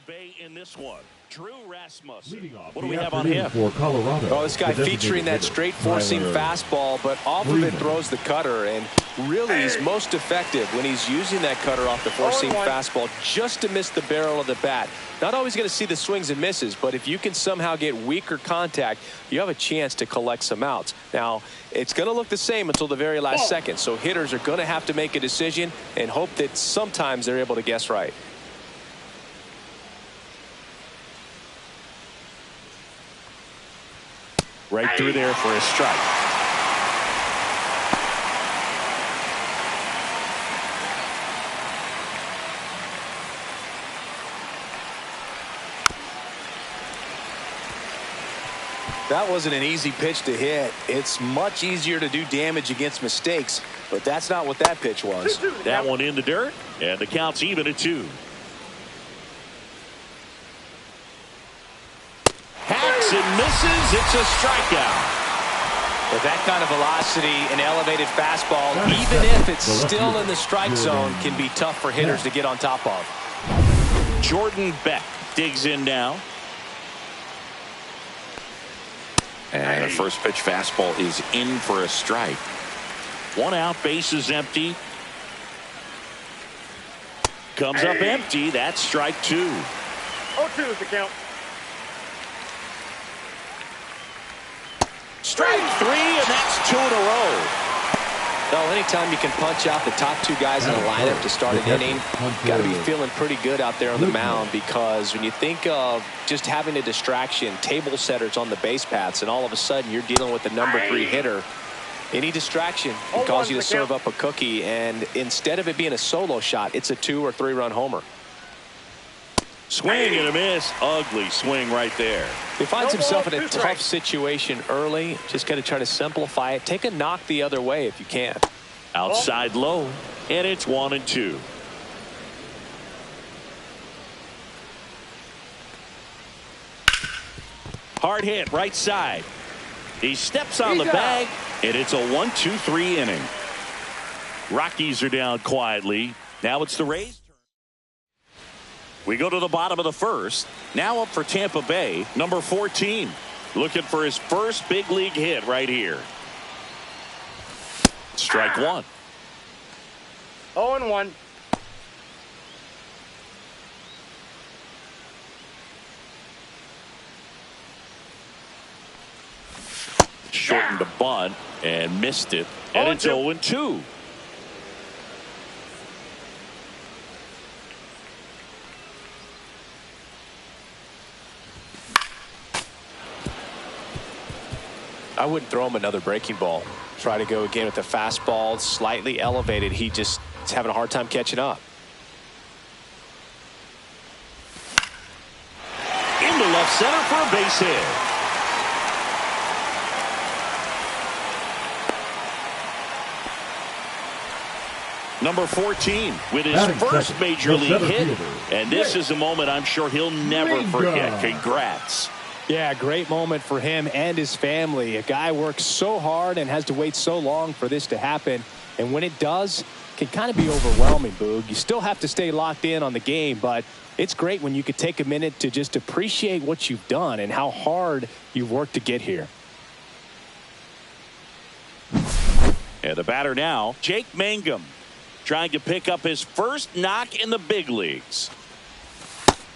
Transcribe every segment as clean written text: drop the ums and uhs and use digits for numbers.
Bay in this one. Drew Rasmus. What do we have on him? For Colorado. Oh, this guy featuring that straight four-seam fastball, but off of it throws the cutter. And really, he's most effective when he's using that cutter off the four-seam fastball just to miss the barrel of the bat. Not always going to see the swings and misses, but if you can somehow get weaker contact, you have a chance to collect some outs. Now, it's going to look the same until the very last second, so hitters are going to have to make a decision and hope that sometimes they're able to guess right. Right through there for a strike. That wasn't an easy pitch to hit. It's much easier to do damage against mistakes, but that's not what that pitch was. That one in the dirt, and the count's even at 2. Hacks and misses. It's a strikeout. With that kind of velocity and elevated fastball, even if it's still in the strike zone, can be tough for hitters to get on top of. Jordan Beck digs in now. And a first pitch fastball is in for a strike. 1 out, base is empty. Comes up empty. That's strike 2. 0-2 is the count. Strike 3, and that's 2 in a row. Well, anytime you can punch out the top 2 guys in a lineup to start an inning, got to be feeling pretty good out there on the mound, because when you think of just having a distraction, table setters on the base paths, and all of a sudden you're dealing with the number 3 hitter, any distraction can cause you to serve up a cookie, and instead of it being a solo shot, it's a 2 or 3 run homer. Swing and a miss. Ugly swing right there. He finds himself in a tough situation early. Just got to try to simplify it. Take a knock the other way if you can. Outside low, and it's 1-2. Hard hit right side. He steps on the bag, and it's a 1-2-3 inning. Rockies are down quietly. Now it's the Rays. We go to the bottom of the first. Now up for Tampa Bay, number 14. Looking for his first big league hit right here. Strike 1. 0-1. Shortened the bunt and missed it. And it's 0-2. I wouldn't throw him another breaking ball. Try to go again with the fastball, slightly elevated. He just is having a hard time catching up. Into left center for a base hit. Number 14 with his first major league hit. And this is a moment I'm sure he'll never forget. Congrats. Yeah, great moment for him and his family. A guy works so hard and has to wait so long for this to happen. And when it does, it can kind of be overwhelming, Boog. You still have to stay locked in on the game, but it's great when you could take a minute to just appreciate what you've done and how hard you've worked to get here. And the batter now, Jake Mangum, trying to pick up his first knock in the big leagues.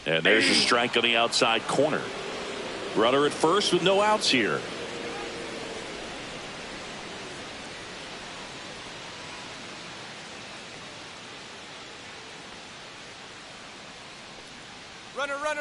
And there's a strike on the outside corner. Runner at first with no outs here.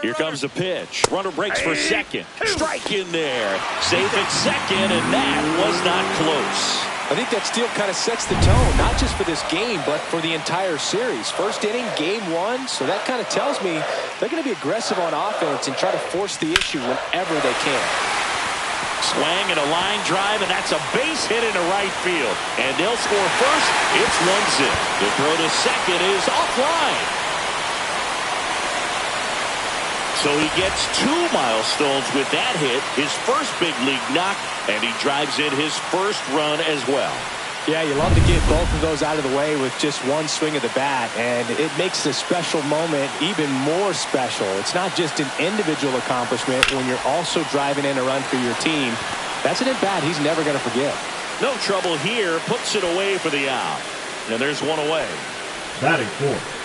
Here comes the pitch. Runner breaks for second. Strike in there. Safe at second, and that was not close. I think that steal kind of sets the tone, not just for this game, but for the entire series. First inning, game 1, so that kind of tells me they're going to be aggressive on offense and try to force the issue whenever they can. Swing and a line drive, and that's a base hit into right field. And they'll score first. It's 1-0. The throw to second is offline. So he gets 2 milestones with that hit, his first big league knock, and he drives in his first run as well. Yeah, you love to get both of those out of the way with just one swing of the bat, and it makes the special moment even more special. It's not just an individual accomplishment when you're also driving in a run for your team. That's an at-bat he's never going to forget. No trouble here. Puts it away for the out. And there's one away. Batting fourth.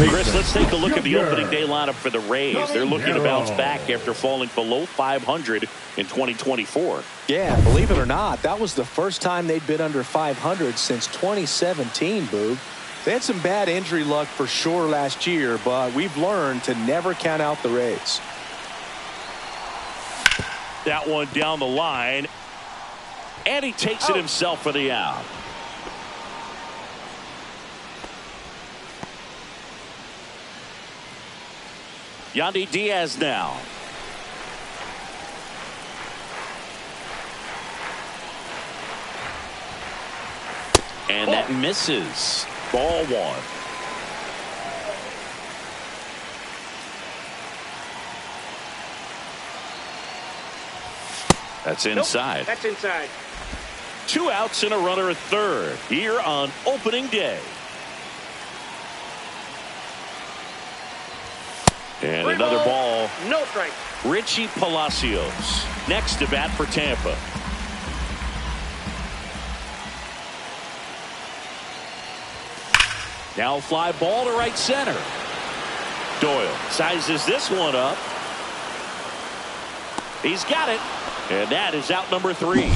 Chris, let's take a look at the opening day lineup for the Rays. They're looking to bounce back after falling below 500 in 2024. Yeah, believe it or not, that was the first time they'd been under 500 since 2017, Boog. They had some bad injury luck for sure last year, but we've learned to never count out the Rays. That one down the line. And he takes it himself for the out. Yandy Diaz now. And that misses. Ball one. That's inside. Nope, that's inside. 2 outs and a runner at third here on opening day. And another ball. No strike. Richie Palacios next to bat for Tampa. Now fly ball to right center. Doyle sizes this one up. He's got it. And that is out number 3.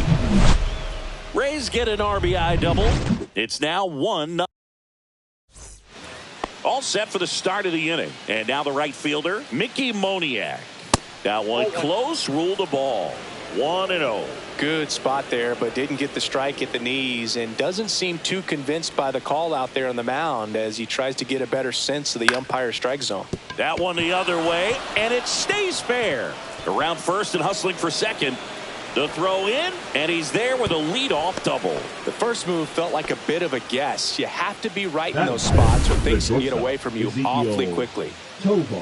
Rays get an RBI double. It's now 1-0. All set for the start of the inning. And now the right fielder, Mickey Moniak. That one close, ruled the ball. 1-0. Good spot there, but didn't get the strike at the knees and doesn't seem too convinced by the call out there on the mound as he tries to get a better sense of the umpire strike zone. That one the other way, and it stays fair. Around first and hustling for second. The throw in, and he's there with a leadoff double. The first move felt like a bit of a guess. You have to be right in those spots or things can get away from you awfully quickly.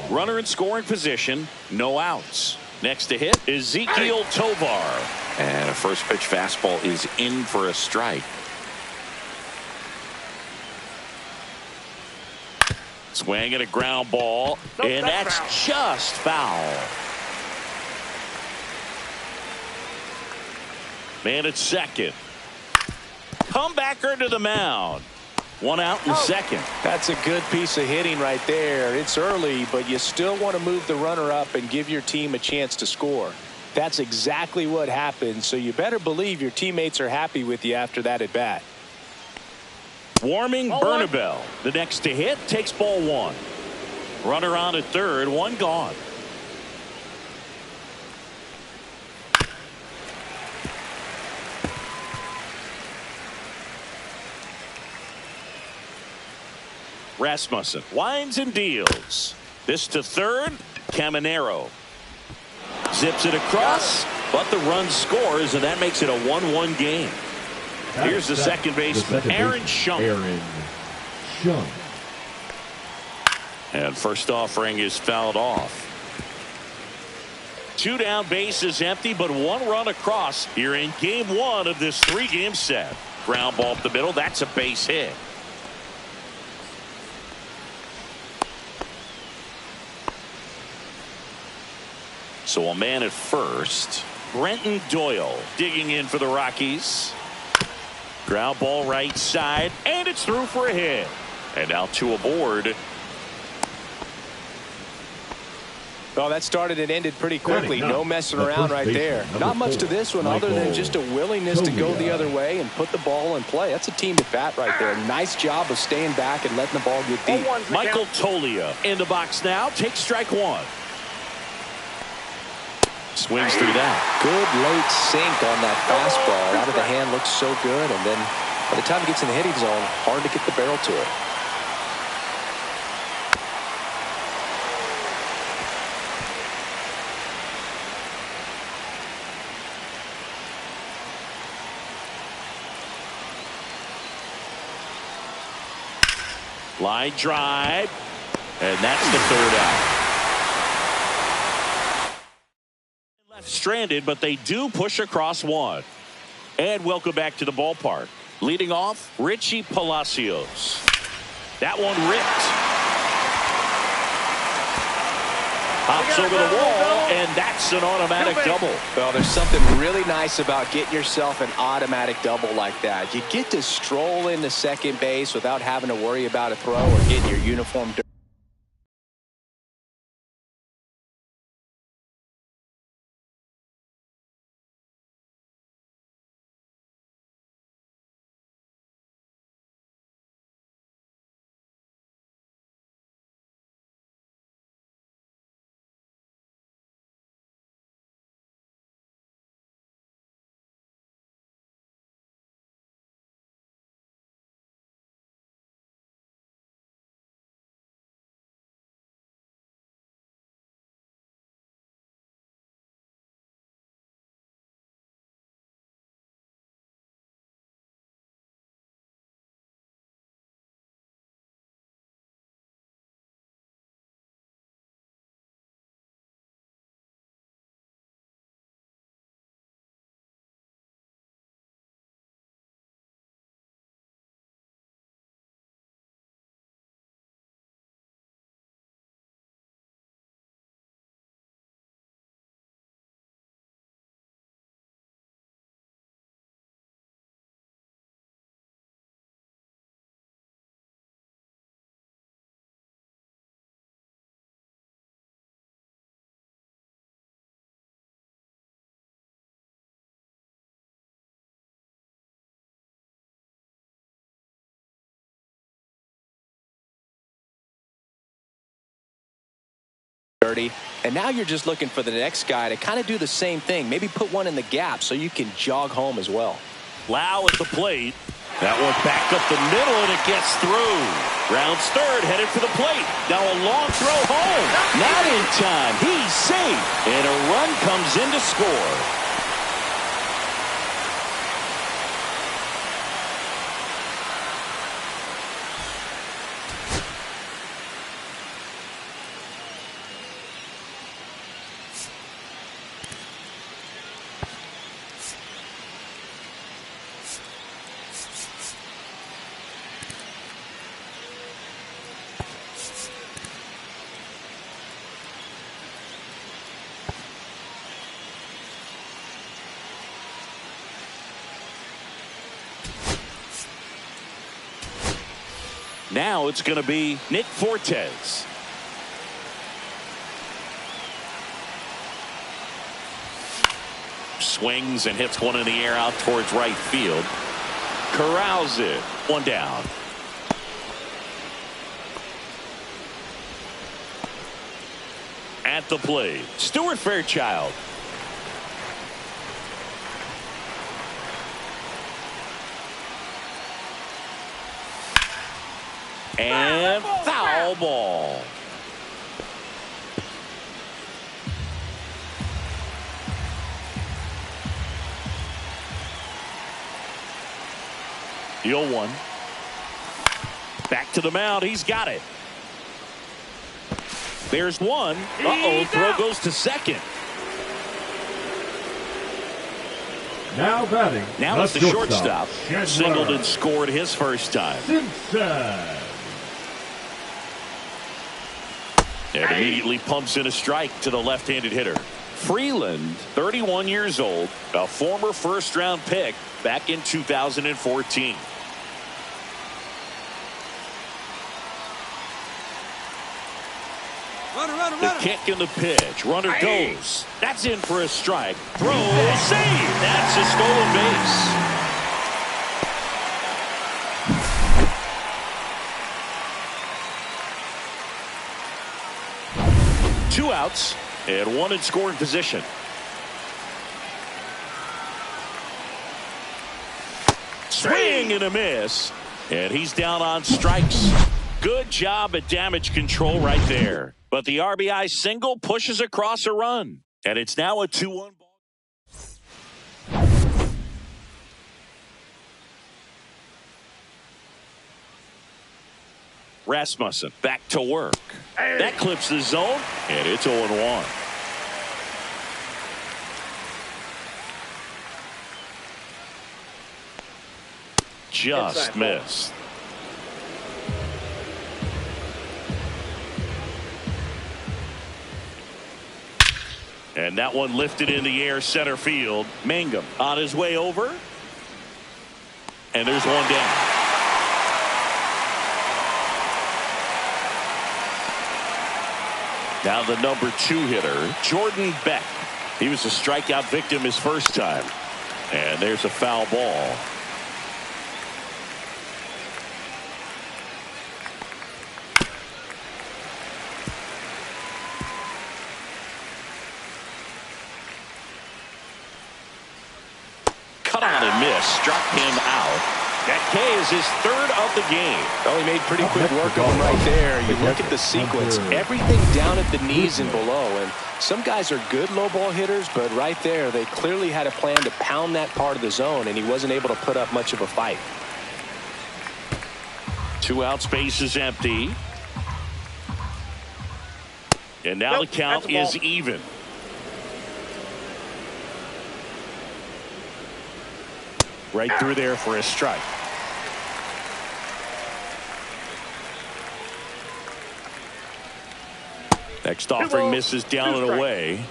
Runner in scoring position, no outs. Next to hit, Ezekiel Tovar. And a first pitch fastball is in for a strike. Swing and a ground ball, and that's just foul. Man at second. Comebacker to the mound. 1 out in second. That's a good piece of hitting right there. It's early, but you still want to move the runner up and give your team a chance to score. That's exactly what happened, so you better believe your teammates are happy with you after that at bat. Warming Bernabel. The next to hit takes ball 1. Runner on at third, 1 gone. Rasmussen winds and deals. This to third. Caminero zips it across, but the run scores, and that makes it a 1-1 game. Here's the second baseman, Aaron Schunk. And first offering is fouled off. 2 down, bases empty, but 1 run across here in game 1 of this 3-game set. Ground ball up the middle. That's a base hit. So a man at first. Brenton Doyle digging in for the Rockies. Ground ball right side, and it's through for a hit. And now 2 aboard. Well, that started and ended pretty quickly. No messing around right there. Not much to this one other than just a willingness to go the other way and put the ball in play. That's a team at bat right there. Nice job of staying back and letting the ball get deep. Michael Tolia in the box now. Takes strike 1. Swings through that. Good late sink on that fastball. Out of the hand, looks so good. And then by the time it gets in the hitting zone, hard to get the barrel to it. Line drive, and that's the third out. Left stranded, but they do push across 1. And welcome back to the ballpark. Leading off, Richie Palacios. That one ripped. Pops over the wall, and that's an automatic double. Well, there's something really nice about getting yourself an automatic double like that. You get to stroll into second base without having to worry about a throw or getting your uniform dirty. And now you're just looking for the next guy to kind of do the same thing. Maybe put one in the gap so you can jog home as well. Lau at the plate. That one back up the middle, and it gets through. Rounds third, headed for the plate. Now a long throw home. Not in time. He's safe. And a run comes in to score. Now it's going to be Nick Fortes. Swings and hits one in the air out towards right field. Corrals it. One down. At the plate, Stuart Fairchild. And foul ball. The 0-1. Back to the mound. He's got it. There's one. Uh-oh. Throw goes to second. Now batting. Now it's the shortstop. Singleton scored his first time. Simpson. And immediately pumps in a strike to the left-handed hitter. Freeland, 31 years old, a former first-round pick back in 2014. The kick and the pitch. Runner goes. That's in for a strike. Throw, save. That's a stolen base. Two outs and one in scoring position. Swing and a miss. And he's down on strikes. Good job at damage control right there. But the RBI single pushes across a run. And it's now a 2-1 ball. Rasmussen back to work. That clips the zone, and it's 0-1. just Inside ball. missed. And that one lifted in the air center field. Mangum on his way over. And there's one down. Now the number 2 hitter, Jordan Beck. He was a strikeout victim his first time. And there's a foul ball. Cut on and miss. Struck him out. That K is his 3rd of the game. Well, he made pretty quick work of him right there. You look at the sequence, everything down at the knees and below. And some guys are good low ball hitters, but right there, they clearly had a plan to pound that part of the zone, and he wasn't able to put up much of a fight. 2 out, space is empty. And now the count is even. Right through there for a strike. Next offering misses down and away.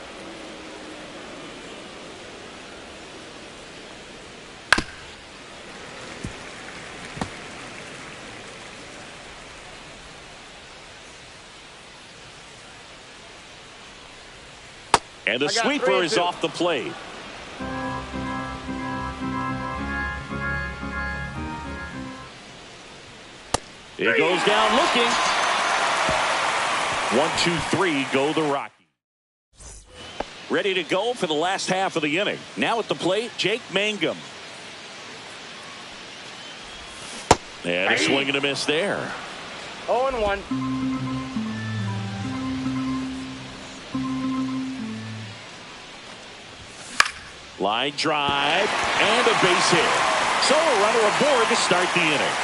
And the sweeper is off the plate. It goes down looking. 1, 2, 3 go the Rockies. Ready to go for the last half of the inning. Now at the plate, Jake Mangum. And a swing and a miss there. 0-1. Line drive and a base hit. So a runner aboard to start the inning.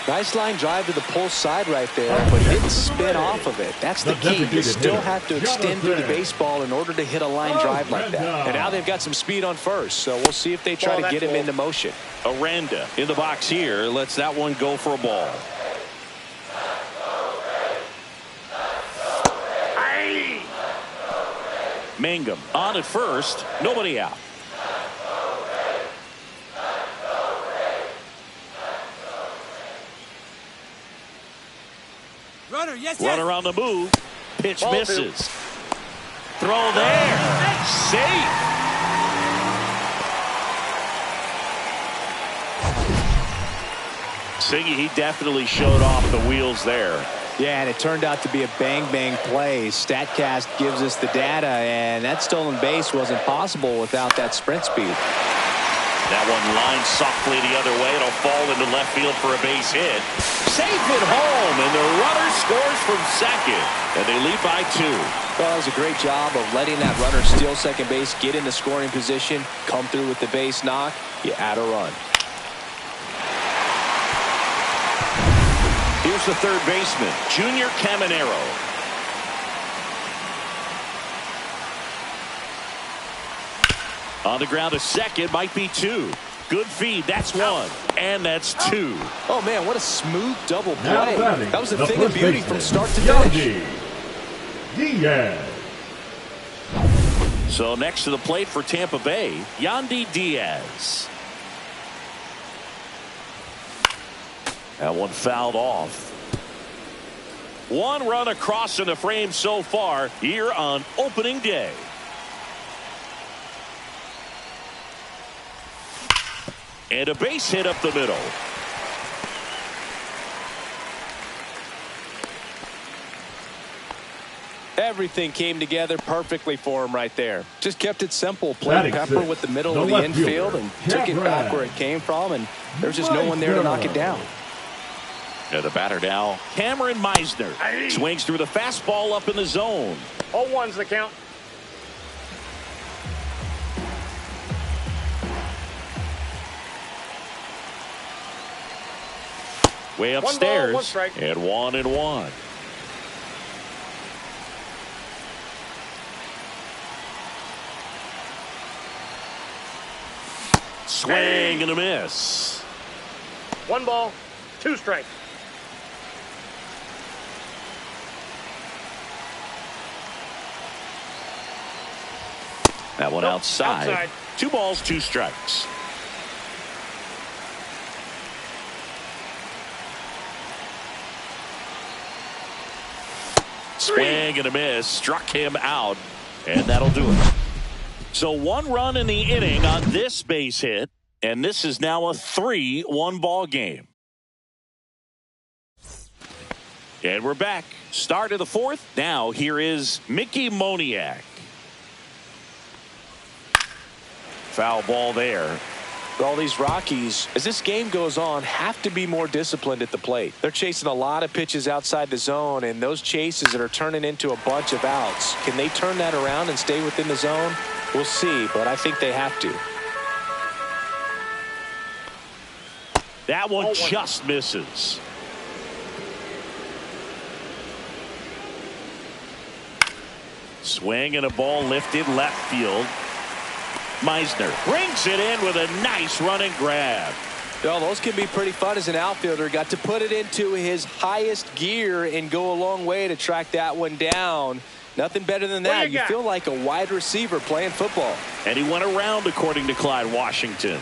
Nice line drive to the pull side right there, but didn't spin off of it. That's the key. You still have to extend through the baseball in order to hit a line drive like that. And now they've got some speed on first, so we'll see if they try to get him into motion. Aranda in the box here lets that one go for a ball. Mangum on at first, nobody out. Runner on the move. Pitch misses. Throw there. Safe. Siggy, he definitely showed off the wheels there. Yeah, and it turned out to be a bang-bang play. StatCast gives us the data, and that stolen base wasn't possible without that sprint speed. That one lined softly the other way. It'll fall into left field for a base hit. Safe at home, and the runner scores from second, and they lead by 2. Well, that was a great job of letting that runner steal second base, get in the scoring position, come through with the base knock. You add a run. Here's the third baseman, Junior Caminero. On the ground, a second, might be 2. Good feed, that's 1, and that's 2. Oh, man, what a smooth double play. That was a thing of beauty from start to finish. Diaz. So next to the plate for Tampa Bay, Yandy Diaz. That one fouled off. 1 run across in the frame so far here on opening day. And a base hit up the middle. Everything came together perfectly for him right there. Just kept it simple. Played pepper with the middle of the infield and took it back where it came from, and there's just no one there to knock it down. And the batter now, Cameron Meisner. Swings through the fastball up in the zone. 0-1's the count. Way upstairs. 1 strike. And 1-1. Swing and a miss. 1 ball, 2 strikes. That one outside. Outside. 2 balls, 2 strikes. Swing and a miss. Struck him out. And that'll do it. So 1 run in the inning on this base hit. And this is now a 3-1 ball game. And we're back. Start of the 4th. Now here is Mickey Moniak. Foul ball there. All these Rockies, as this game goes on, have to be more disciplined at the plate. They're chasing a lot of pitches outside the zone, and those chases that are turning into a bunch of outs. Can they turn that around and stay within the zone? We'll see, but I think they have to. That one just misses. Swing and a ball lifted left field. Meisner brings it in with a nice running grab. Well, those can be pretty fun as an outfielder. Got to put it into his highest gear and go a long way to track that one down. Nothing better than that. You feel like a wide receiver playing football. And he went around, according to Clyde Washington.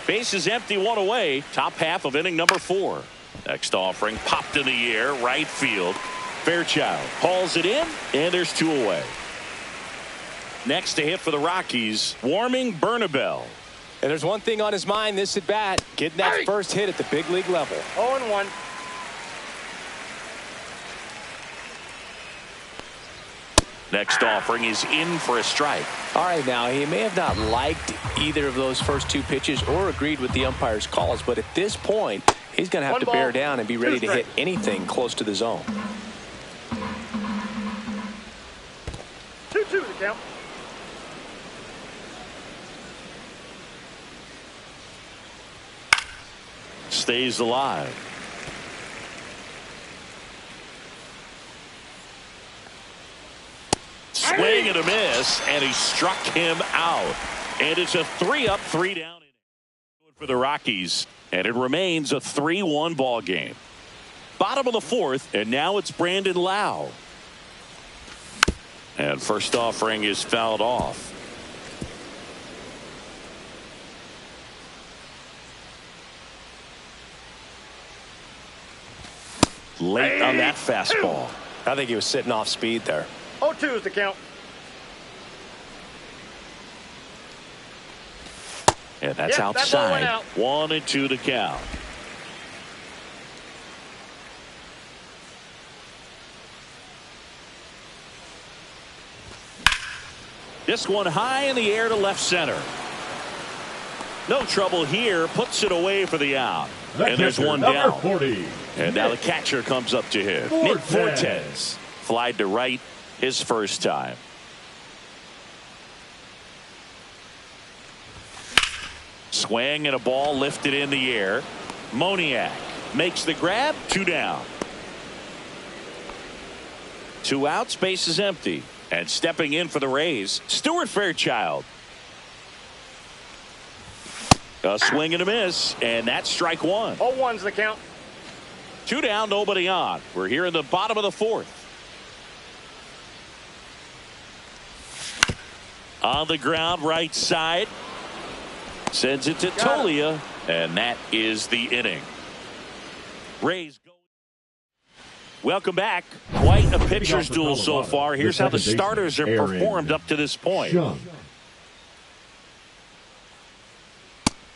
Base is empty, 1 away. Top half of inning number 4. Next offering popped in the air, right field. Fairchild hauls it in, and there's 2 away. Next to hit for the Rockies, Warming Bernabel. And there's one thing on his mind this at bat, getting that first hit at the big league level. 0-1. Next offering is in for a strike. All right, now he may have not liked either of those first 2 pitches or agreed with the umpire's calls, but at this point, he's going to have to bear down and be ready to hit anything close to the zone. 2-2 the count. Stays alive. Swing and a miss, and he struck him out. And it's a 3-up, 3-down inning for the Rockies, and it remains a 3-1 ball game. Bottom of the 4th, and now it's Brandon Lau. And first offering is fouled off. Late on that fastball. I think he was sitting off speed there. 0-2 is the count. And that's outside. 1-2 to count. This one high in the air to left center. No trouble here. Puts it away for the out. And there's one down. 40. And now the catcher comes up to hit. Nick Fortes. Flied to right his first time. Swing and a ball lifted in the air. Moniak makes the grab. 2 down. 2 outs. Base is empty. And stepping in for the Rays, Stuart Fairchild. A swing and a miss, and that's strike 1. 0-1's the count. 2 down, nobody on. We're here in the bottom of the 4th. On the ground, right side. Sends it to Tolia, and that is the inning. Rays go. Welcome back. Quite a pitcher's duel so far. Here's how the starters are performed up to this point.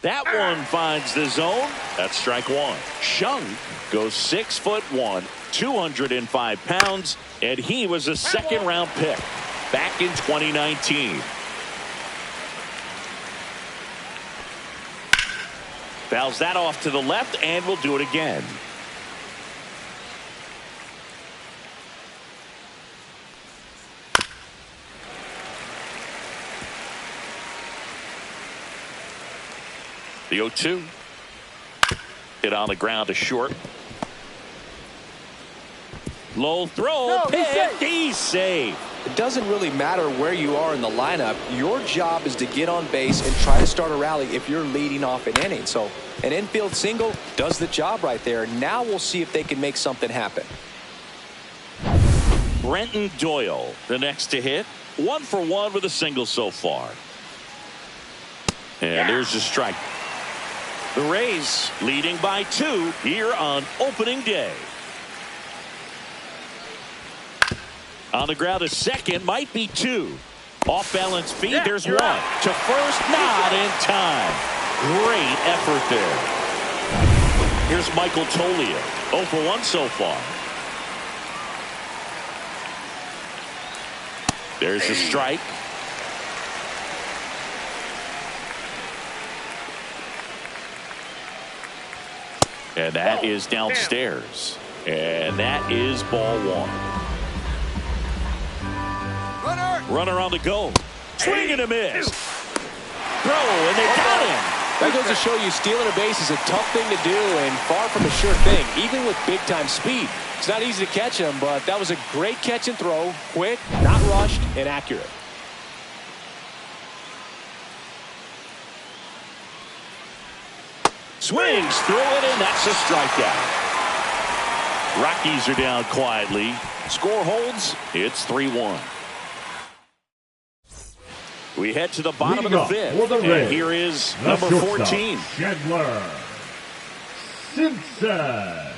That one finds the zone. That's strike 1. Shung goes 6'1", 205 pounds, and he was a second-round pick back in 2019. Fouls that off to the left, and will do it again. The 0-2. Hit on the ground to short. Low throw. He's safe. It doesn't really matter where you are in the lineup. Your job is to get on base and try to start a rally if you're leading off an inning. So an infield single does the job right there. Now we'll see if they can make something happen. Brenton Doyle, the next to hit. 1 for 1 with a single so far. And there's a strike. The Rays leading by 2 here on opening day. On the ground to second, might be 2. Off balance feed, there's 1. To first, not in time. Great effort there. Here's Michael Toglia. 0 for 1 so far. There's a strike. And that is downstairs. And that is ball 1. Runner on the go. Swing and a miss. Throw, and they got him. That goes to show you stealing a base is a tough thing to do and far from a sure thing, even with big-time speed. It's not easy to catch him, but that was a great catch and throw. Quick, not rushed, and accurate. Swings through it, and that's a strikeout. Rockies are down quietly. Score holds. It's 3-1. We head to the bottom of the 5th. And here is number 14. Chandler Simpson.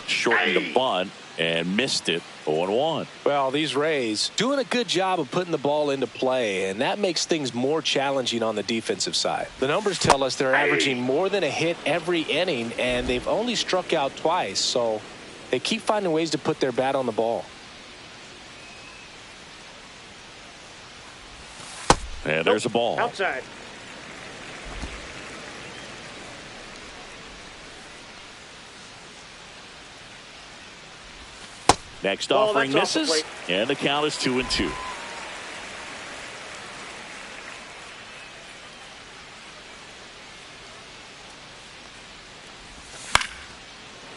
Shortened the bunt and missed it. 0-1. Well, these Rays doing a good job of putting the ball into play, and that makes things more challenging on the defensive side. The numbers tell us they're averaging more than a hit every inning, and they've only struck out twice, so they keep finding ways to put their bat on the ball. And there's a ball. Outside. Next offering misses, and the count is 2-2.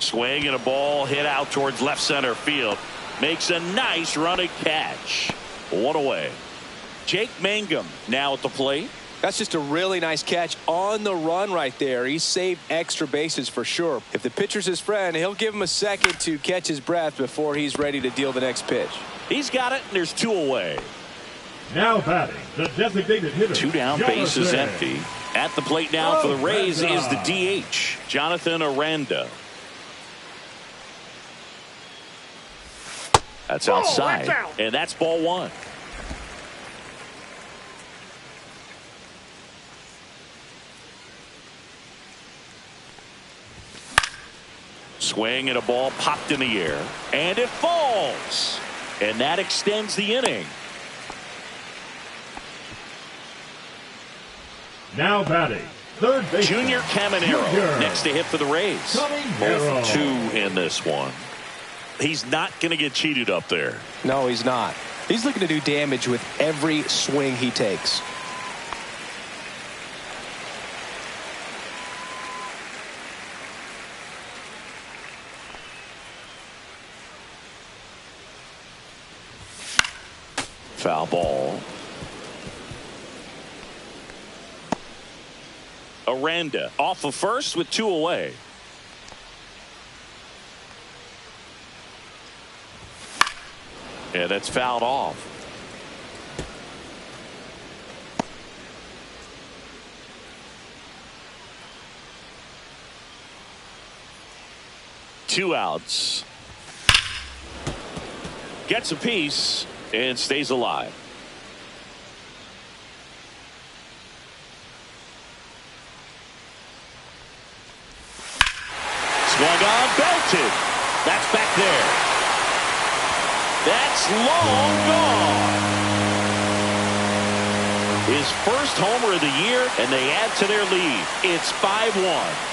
Swing and a ball hit out towards left center field. Makes a nice running catch. 1 away. Jake Mangum now at the plate. That's just a really nice catch on the run right there. He saved extra bases for sure. If the pitcher's his friend, he'll give him a second to catch his breath before he's ready to deal the next pitch. He's got it, and there's 2 away. Now batting, the designated hitter. 2 down, base is empty. At the plate now for the Rays is the DH, Jonathan Aranda. That's outside, and that's ball 1. Swing and a ball popped in the air, and it falls, and that extends the inning. Now batting, third base. Junior Caminero next to hit for the Rays. 0 for 2 in this one. He's not going to get cheated up there. No, he's not. He's looking to do damage with every swing he takes. Foul ball. Aranda off of first with 2 away. Yeah, that's fouled off. Two outs. Gets a piece and stays alive. Swung on, belted. That's back there. That's long gone. His first homer of the year, and they add to their lead. It's 5-1.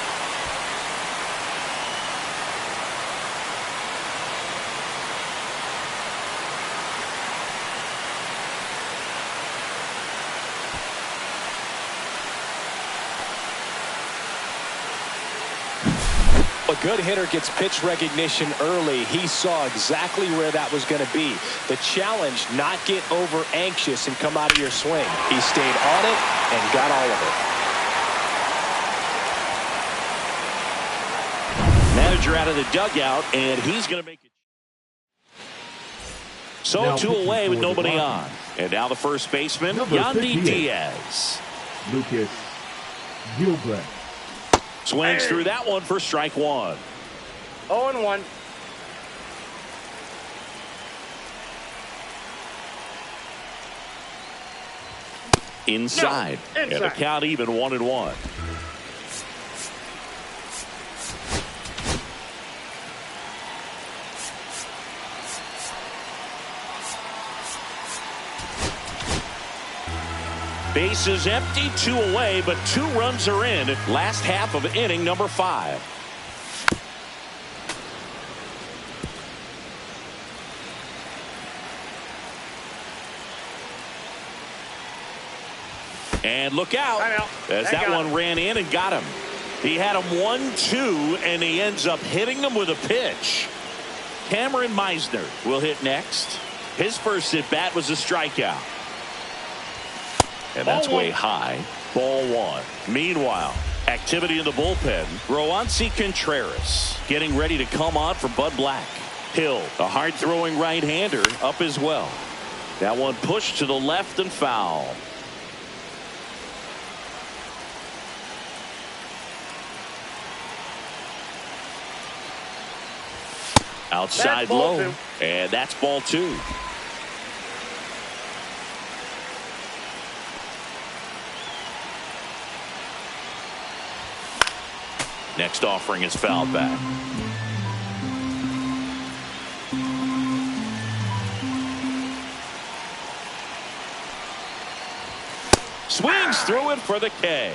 A a good hitter gets pitch recognition early. He saw exactly where that was going to be. The challenge, not get over anxious and come out of your swing. He stayed on it and got all of it. Manager out of the dugout, and he's going to make it. So Now 2 away with nobody the on. And now the first baseman, Number Yandy 58. Diaz. Lucas Gilbert. Swings through that one for strike 1. 0-1. Inside. No, And the inside. count even 1-1. Bases empty, 2 away, but 2 runs are in. Last half of inning number 5. And look out, as that one ran in and got him. He had him 1-2, and he ends up hitting him with a pitch. Cameron Meisner will hit next. His first at bat was a strikeout. And that's way high. Ball 1. Meanwhile, activity in the bullpen. Roansy Contreras getting ready to come on for Bud Black. Hill, a hard-throwing right-hander, up as well. That one pushed to the left and foul. Outside low. And that's ball 2. Next offering is fouled back. Swings through it for the K.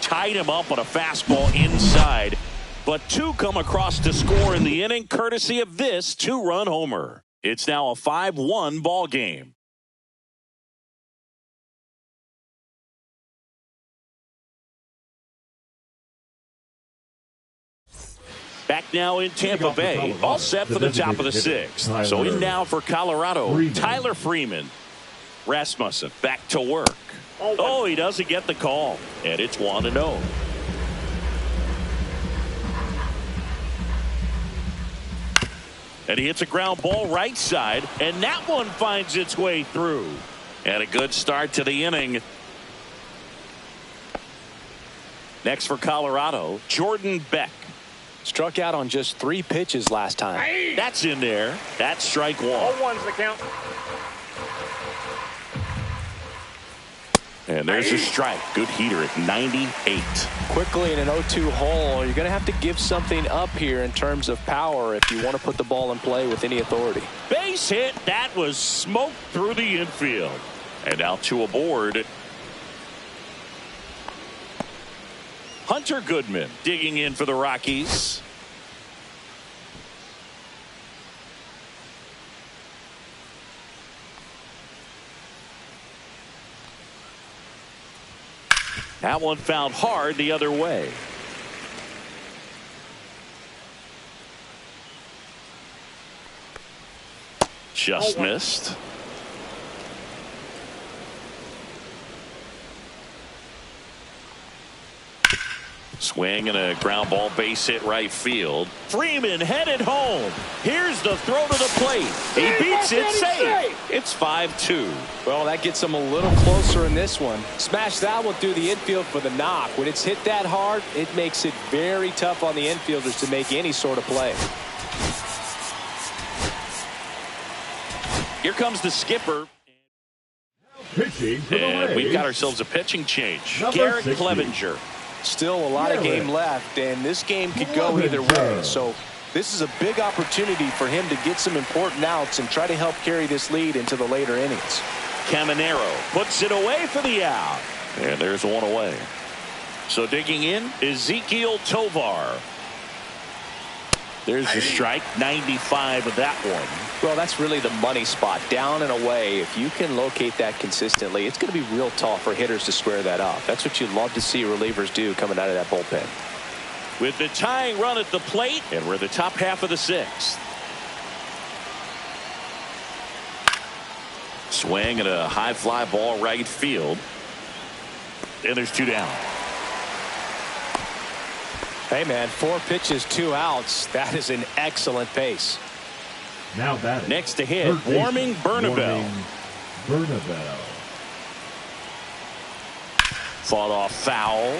Tied him up on a fastball inside. But 2 come across to score in the inning courtesy of this 2-run homer. It's now a 5-1 ball game. Back now in Tampa Bay, all set for the top of the 6th. So in now for Colorado, Tyler Freeman. Rasmussen back to work. Oh, he doesn't get the call, and it's 1-0. And he hits a ground ball right side, and that one finds its way through. And a good start to the inning. Next for Colorado, Jordan Beck. Struck out on just 3 pitches last time. That's in there. That's strike 1. 0-1's the count. And there's a strike. Good heater at 98. Quickly in an 0-2 hole, you're going to have to give something up here in terms of power if you want to put the ball in play with any authority. Base hit. That was smoked through the infield. And now 2 aboard. Hunter Goodman digging in for the Rockies. That one fouled hard the other way. Just missed. Swing and a ground ball base hit right field. Freeman headed home. Here's the throw to the plate. He beats it safe. It's 5-2. Well, that gets him a little closer in this one. Smash that one through the infield for the knock. When it's hit that hard, it makes it very tough on the infielders to make any sort of play. Here comes the skipper. Pitching for the And Rays, we've got ourselves a pitching change. Number Garrett 60. Clevenger. Still a lot of game left, and this game could go either way. So this is a big opportunity for him to get some important outs and try to help carry this lead into the later innings. Caminero puts it away for the out. And there's one away. So digging in, Ezekiel Tovar. There's the strike, 95 of that one. Well, that's really the money spot, down and away. If you can locate that consistently, it's going to be real tough for hitters to square that up. That's what you love to see relievers do coming out of that bullpen. with the tying run at the plate, and we're the top half of the sixth. Swing and a high fly ball right field. And there's 2 down. Hey, man, 4 pitches, 2 outs. That is an excellent pace. Now batting. Next to hit, Warming Bernabel. Fought off foul.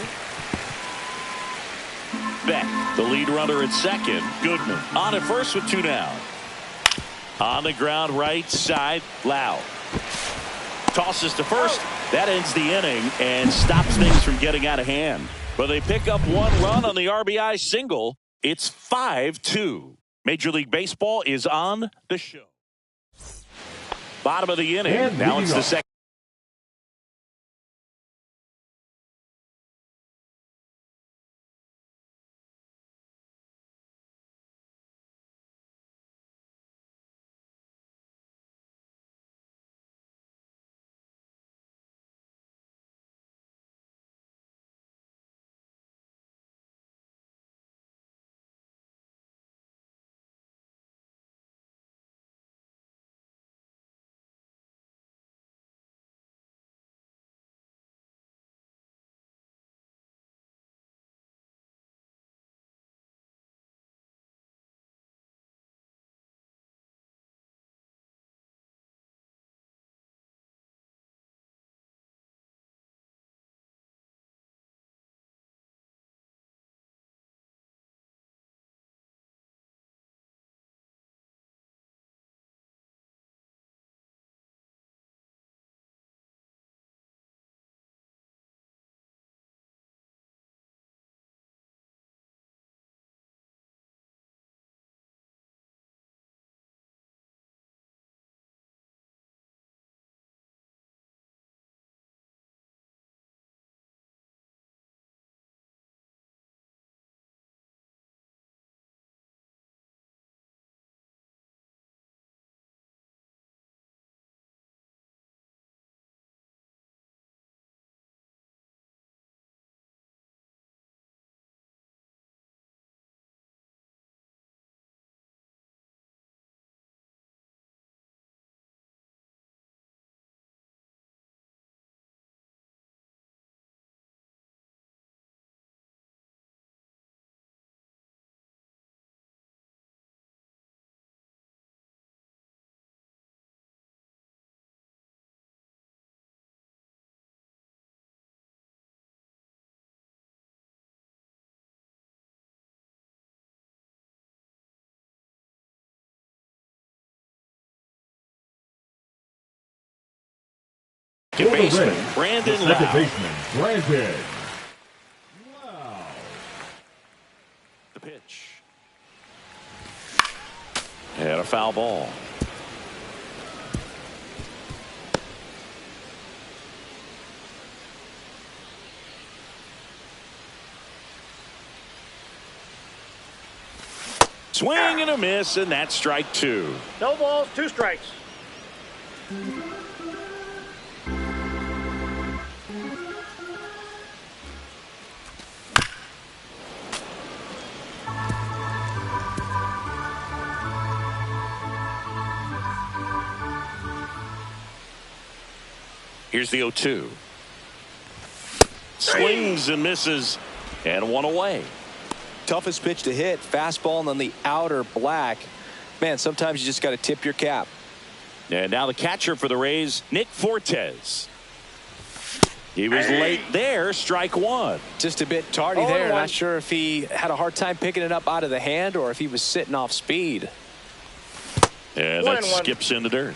Beck, the lead runner at second. Goodman on at first with 2 down. On the ground right side, Lau tosses to first. That ends the inning and stops things from getting out of hand. But they pick up 1 run on the RBI single. It's 5-2. Major League Baseball is on the show. Bottom of the inning. And now it's the second. Baseman Brandon Lau. The pitch. And a foul ball. Swing and a miss, and that's strike 2. No balls, 2 strikes. Here's the 0-2. Swings and misses, and 1 away. Toughest pitch to hit, fastball on the outer black. Man, sometimes you just got to tip your cap. And now the catcher for the Rays, Nick Fortes. He was late there, strike 1. Just a bit tardy there. Not sure if he had a hard time picking it up out of the hand or if he was sitting off speed. And that skips in the dirt.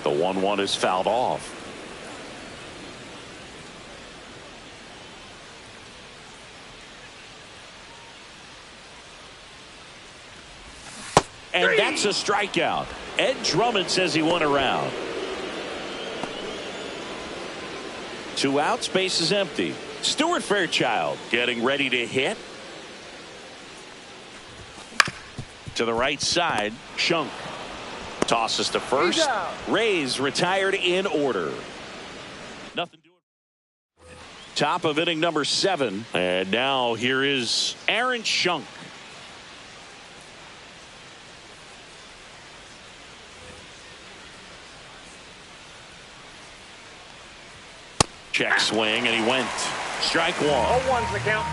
The 1-1 is fouled off. And that's a strikeout. Ed Drummond says he won a round. 2 outs, base is empty. Stuart Fairchild getting ready to hit. To the right side, Shunk. Tosses to first. Rays retired in order. Nothing doing. Top of inning number 7. And now here is Aaron Schunk. Check swing, and he went. Strike 1. 0-1's the count.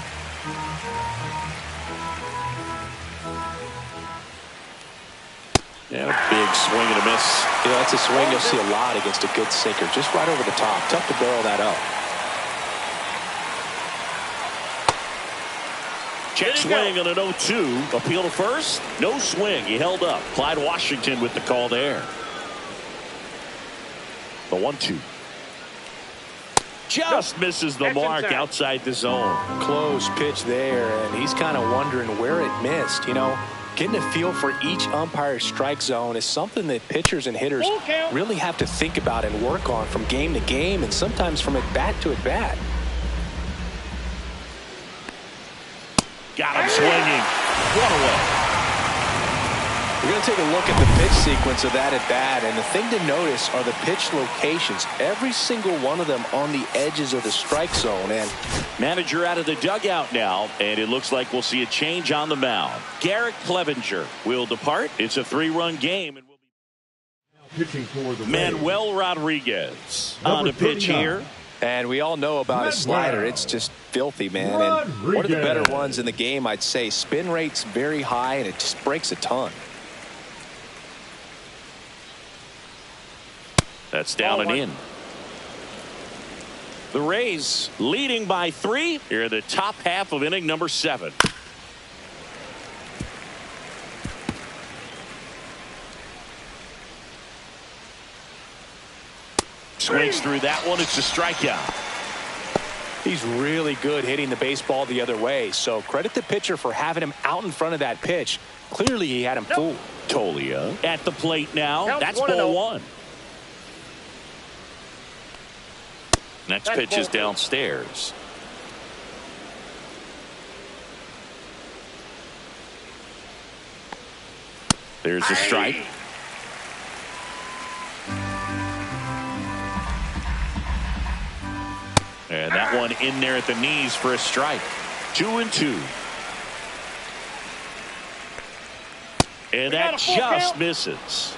Yeah, big swing and a miss. You know, that's a swing you'll see a lot against a good sinker. Just right over the top. Tough to barrel that up. Check swing on an 0-2. Appeal to first. No swing. He held up. Clyde Washington with the call there. The 1-2. Just misses the mark outside the zone. Close pitch there, and he's kind of wondering where it missed. You know, getting a feel for each umpire's strike zone is something that pitchers and hitters really have to think about and work on from game to game, and sometimes from at bat to at bat. Got him swinging. One away. We're going to take a look at the pitch sequence of that at bat, and the thing to notice are the pitch locations. Every single one of them on the edges of the strike zone. And manager out of the dugout now, and it looks like we'll see a change on the mound. Garrett Clevenger will depart. It's a 3-run game, and we'll be pitching for the Manuel Rodriguez on the pitch here. And we all know about his slider. It's just filthy, man. And one of the better ones in the game, I'd say. Spin rate's very high, and it just breaks a ton. That's down and in. The Rays leading by 3 here in the top half of inning number 7. Swings through that one. It's a strikeout. He's really good hitting the baseball the other way. So credit the pitcher for having him out in front of that pitch. Clearly he had him fooled. Tolia at the plate now. That's ball 1. Next pitch is downstairs. There's a strike. And that one in there at the knees for a strike. 2-2. And that just misses.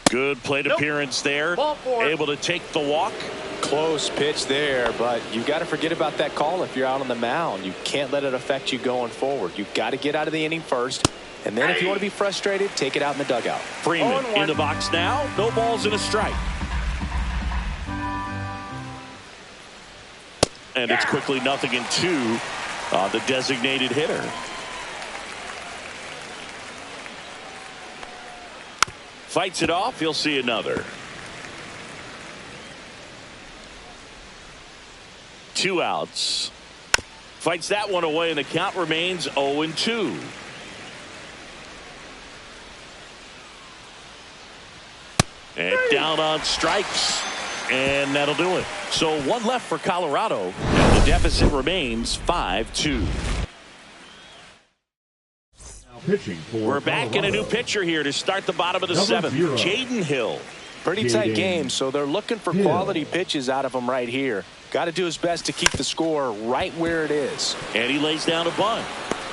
Good plate appearance there. Able to take the walk. Close pitch there, but you got to forget about that call if you're out on the mound. You can't let it affect you going forward. You've got to get out of the inning first, and then if you want to be frustrated, take it out in the dugout. Freeman in the box now. No balls and a strike. And it's quickly 0-2 on the designated hitter. Fights it off. He'll see another. 2 outs. Fights that one away, and the count remains 0-2. And down on strikes. And that'll do it. So 1 left for Colorado. And the deficit remains 5-2. We're back in a new pitcher here to start the bottom of the 7th. Jaden Hill. Pretty tight game, so they're looking for quality pitches out of him right here. Got to do his best to keep the score right where it is. And he lays down a bunt.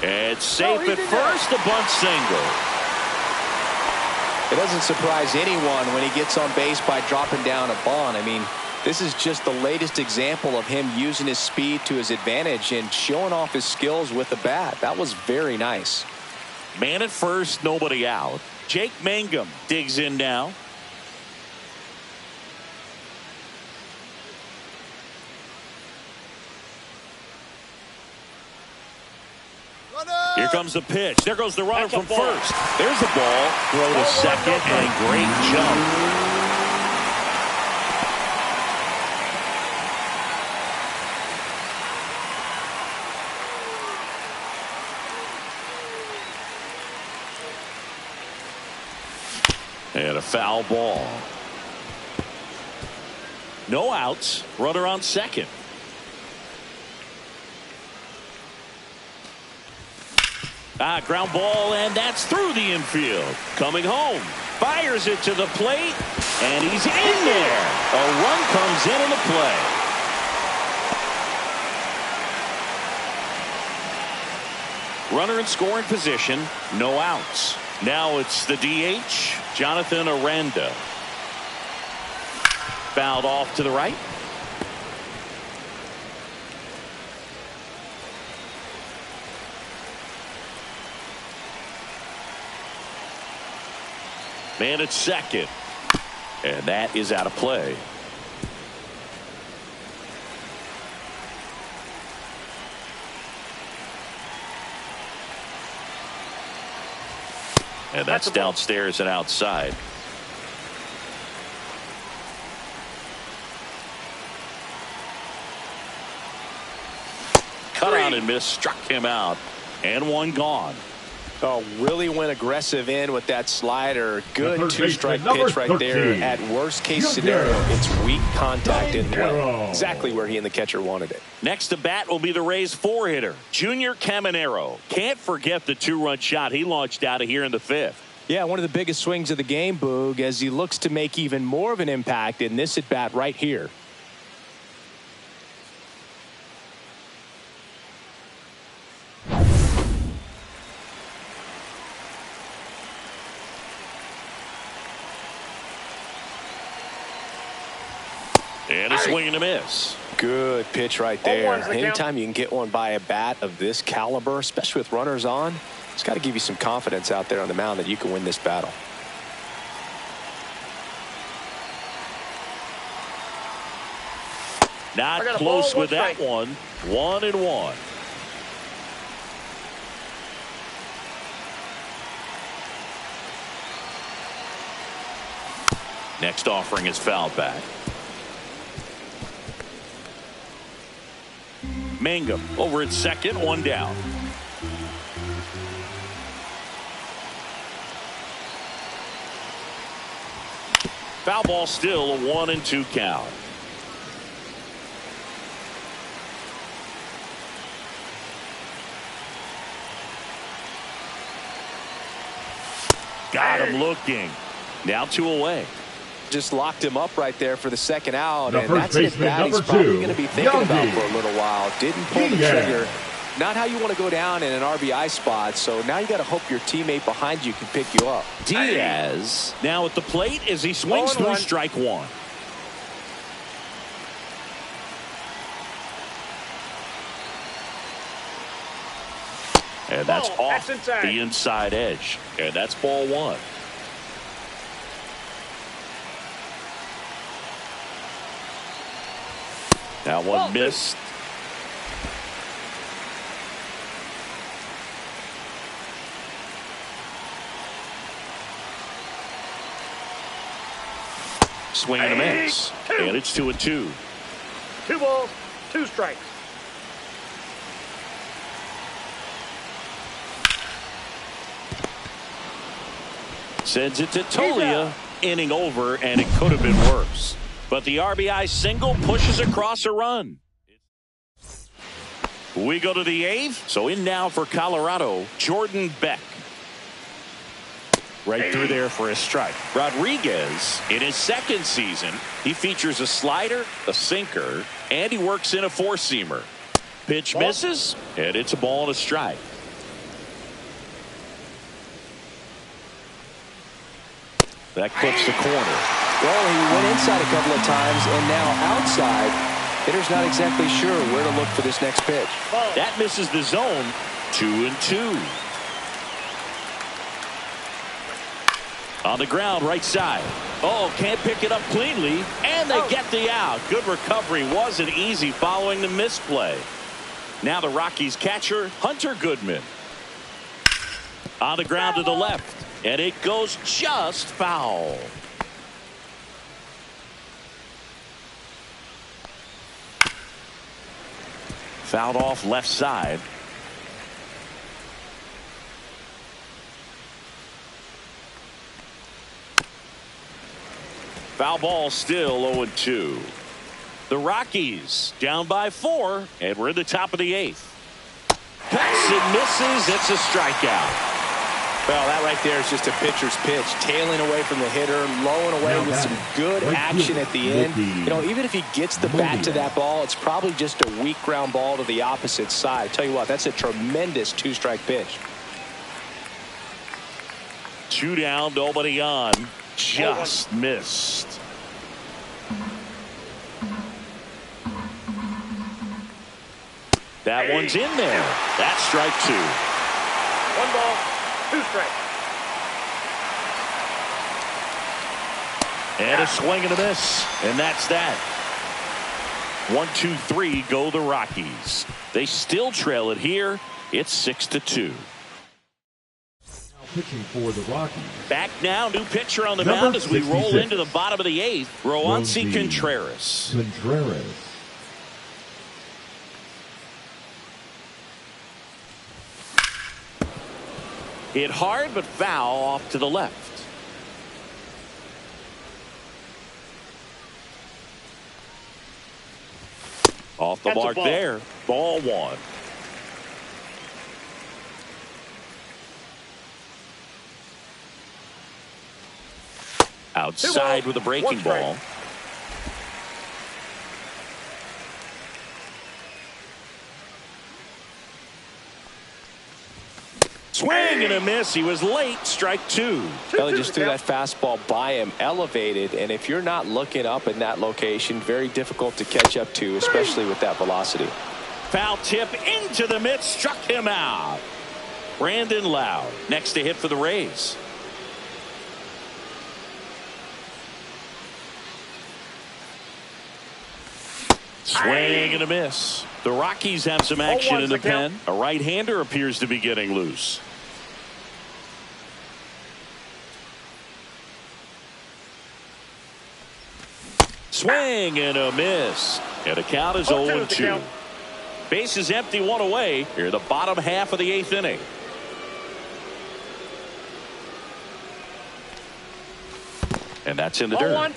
It's safe at first, a bunt single. It doesn't surprise anyone when he gets on base by dropping down a bunt. I mean, this is just the latest example of him using his speed to his advantage and showing off his skills with the bat. That was very nice. Man at first, nobody out. Jake Mangum digs in now. Here comes the pitch. There goes the runner from first. There's the ball. Throw to second, and great jump. And a foul ball. No outs. Runner on second. Ground ball, and that's through the infield. Coming home. Fires it to the plate, and he's in there. A run comes in on the play. Runner in scoring position. No outs. Now it's the DH, Jonathan Aranda. Fouled off to the right. Man at second. And that is out of play. And that's downstairs and outside. Cut out and miss, struck him out, and one gone. Oh, really went aggressive in with that slider. Good two-strike pitch right there. At worst case scenario, it's weak contact in play. Exactly where he and the catcher wanted it. Next to bat will be the Rays four-hitter, Junior Caminero. Can't forget the two-run shot he launched out of here in the fifth. Yeah, one of the biggest swings of the game, Boog, as he looks to make even more of an impact in this at-bat right here. And a swing and a miss. Good pitch right there. Anytime you can get one by a bat of this caliber, especially with runners on, it's got to give you some confidence out there on the mound that you can win this battle. Not close with that one. 1-1. Next offering is fouled back. Mangum over at second, one down. Foul ball, still a 1-2 count. Got him looking. Now 2 away. Just locked him up right there for the second out, The and first that's an baseman, at-bat he's number probably 2, going to be thinking about Youngie. for a little while. Didn't pull the trigger. Not how you want to go down in an RBI spot, so now you got to hope your teammate behind you can pick you up. Diaz now at the plate as he swings through strike one. And that's off the inside edge. And that's ball one. Now one missed. Swing and a miss. And it's 2-2. 2 balls, 2 strikes. Sends it to Tolia. Inning over, and it could have been worse. But the RBI single pushes across a run. We go to the 8th. So in now for Colorado, Jordan Beck. Right through there for a strike. Rodriguez, in his second season, he features a slider, a sinker, and he works in a four-seamer. Pitch misses, and it's a ball and a strike. That clips the corner. Well, he went inside a couple of times, and now outside. Hitter's not exactly sure where to look for this next pitch. That misses the zone. 2-2. On the ground, right side. Oh, can't pick it up cleanly, and they get the out. Good recovery. Wasn't easy following the misplay. Now the Rockies catcher, Hunter Goodman. On the ground to the left, and it goes just foul. Fouled off left side. Foul ball, still 0-2. The Rockies down by 4, and we're in the top of the 8th. Pecks and misses. It's a strikeout. Well, that right there is just a pitcher's pitch, tailing away from the hitter, lowing away with some good action at the end. You know, even if he gets the bat to that ball, it's probably just a weak ground ball to the opposite side. Tell you what, that's a tremendous 2-strike pitch. 2 down, nobody on. Just missed. That one's in there. That's strike 2. 1 ball, 2 strikes. And a swing and a miss. And that's that. 1, 2, 3 go the Rockies. They still trail it here. It's 6-2. Pitching for the Rockies. Back now, new pitcher on the mound as we roll into the bottom of the 8th. Roansy Contreras. Hit hard but foul off to the left. Off the mark there. Ball 1. Outside with a breaking ball. Swing and a miss. He was late. Strike 2. Well, he just threw that fastball by him, elevated, and if you're not looking up in that location, very difficult to catch up to, especially with that velocity. Foul tip into the mitt, struck him out. Brandon Lowe next to hit for the Rays. Swing and a miss. The Rockies have some action in the pen. A right-hander appears to be getting loose. Swing and a miss. And the count is 0-2. Base is empty, 1 away. Here in the bottom half of the 8th inning. And that's in the dirt. 1.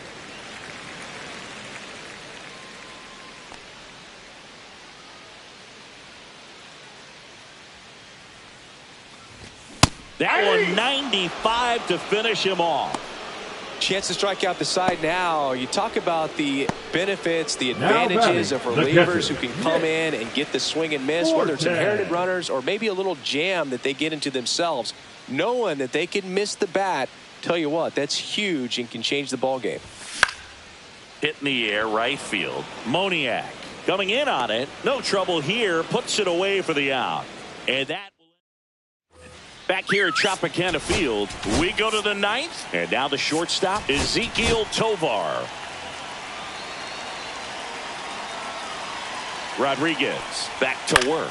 That one 95 to finish him off. Chance to strike out the side now. You talk about the benefits, the advantages of relievers who can come in and get the swing and miss, whether it's inherited runners or maybe a little jam that they get into themselves. Knowing that they can miss the bat, tell you what, that's huge and can change the ball game. Hit in the air, right field. Moniak coming in on it. No trouble here. Puts it away for the out. And that back here at Tropicana Field, we go to the 9th, and now the shortstop, Ezekiel Tovar. Rodriguez back to work.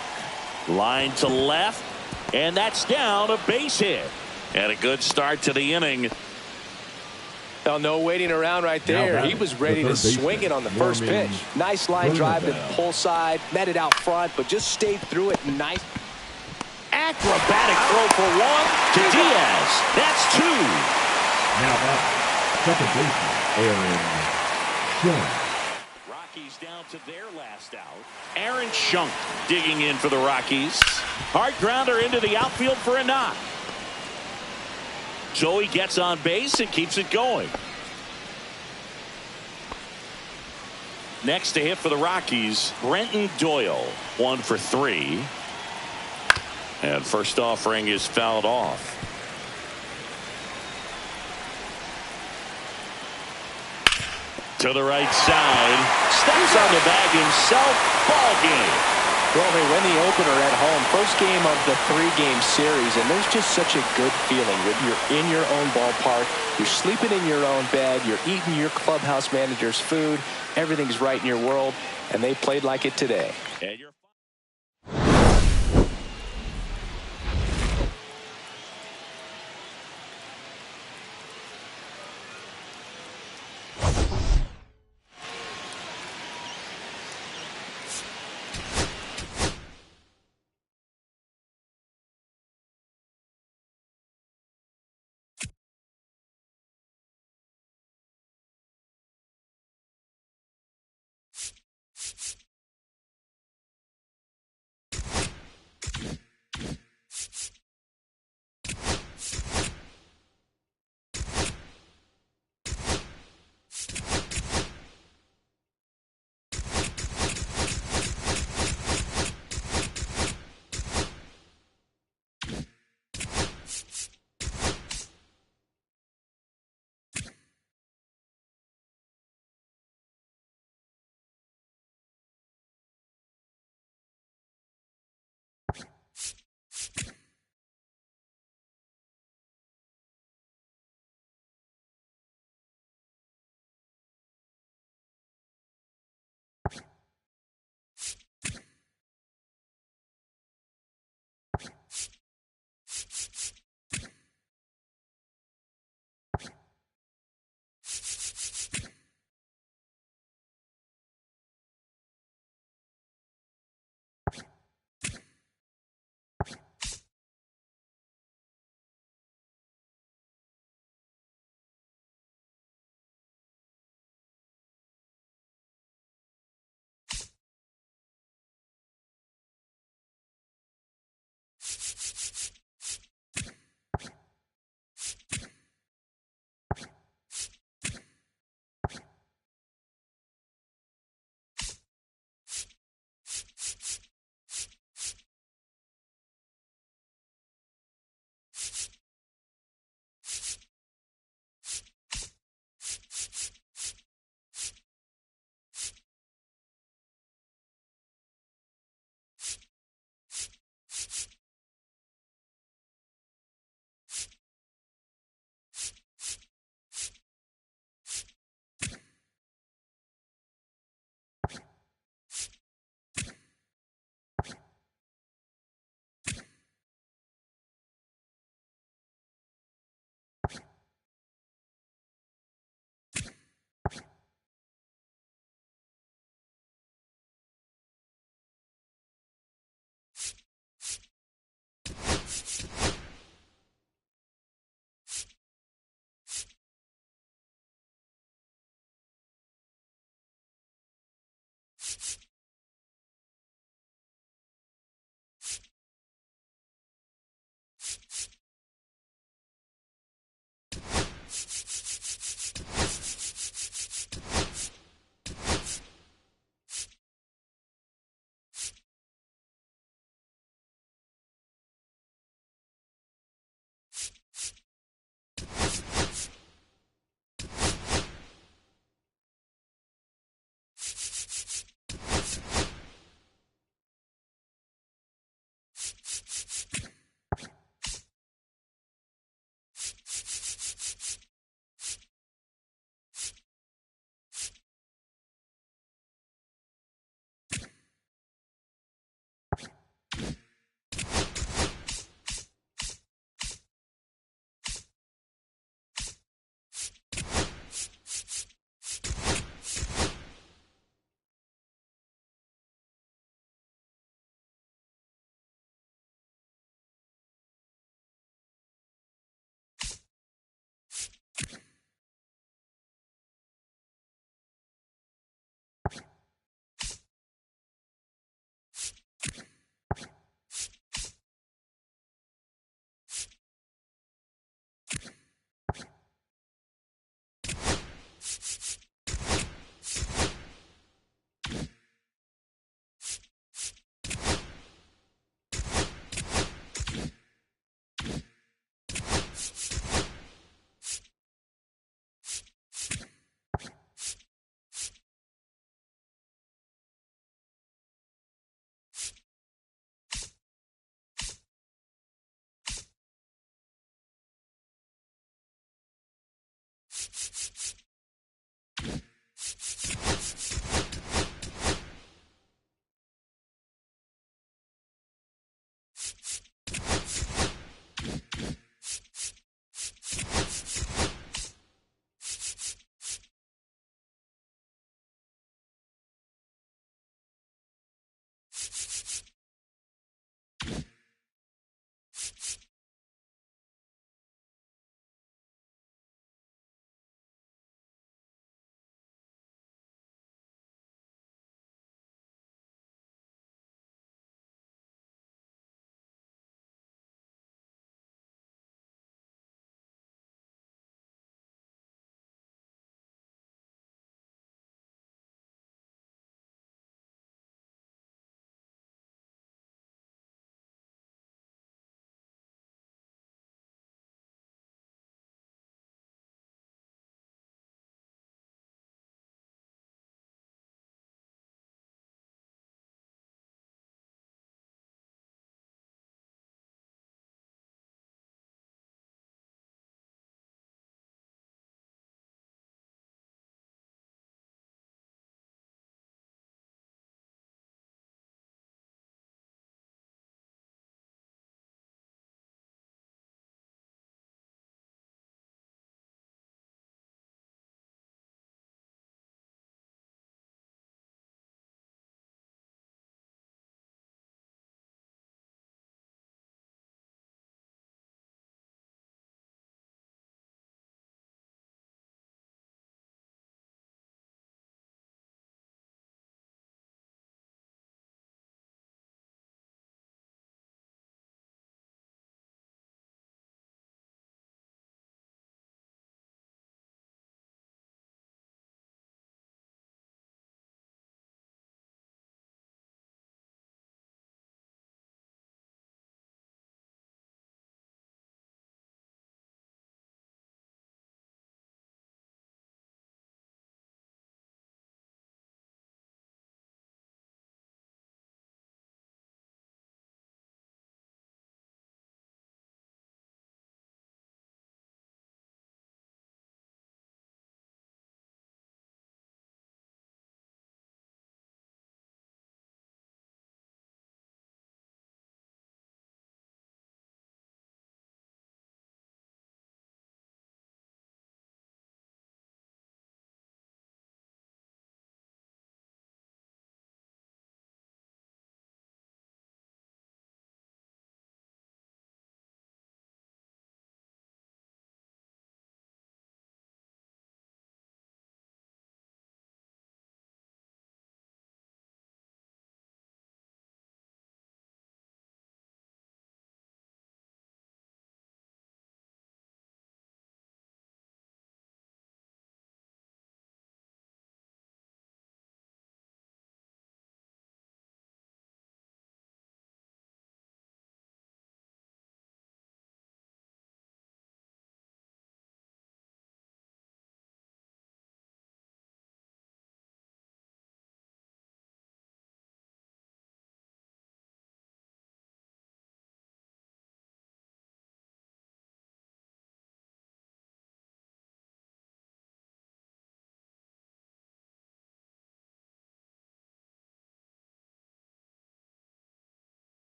Line to left, and that's down, a base hit. And a good start to the inning. Well, no waiting around right there. He was ready to swing it on the first pitch. Nice line drive to the pull side, met it out front, but just stayed through it. Nice. Acrobatic throw for 1 to Diaz. That's 2. Now back, second baseman, Aaron Shunk. Rockies down to their last out. Aaron Shunk digging in for the Rockies. Hard grounder into the outfield for a knock. So he gets on base and keeps it going. Next to hit for the Rockies, Brenton Doyle. 1 for 3. And first offering is fouled off. To the right side. Steps on the bag himself. Ball game. Well, they win the opener at home. First game of the 3-game series. And there's just such a good feeling. You're in your own ballpark. You're sleeping in your own bed. You're eating your clubhouse manager's food. Everything's right in your world. And they played like it today. And you're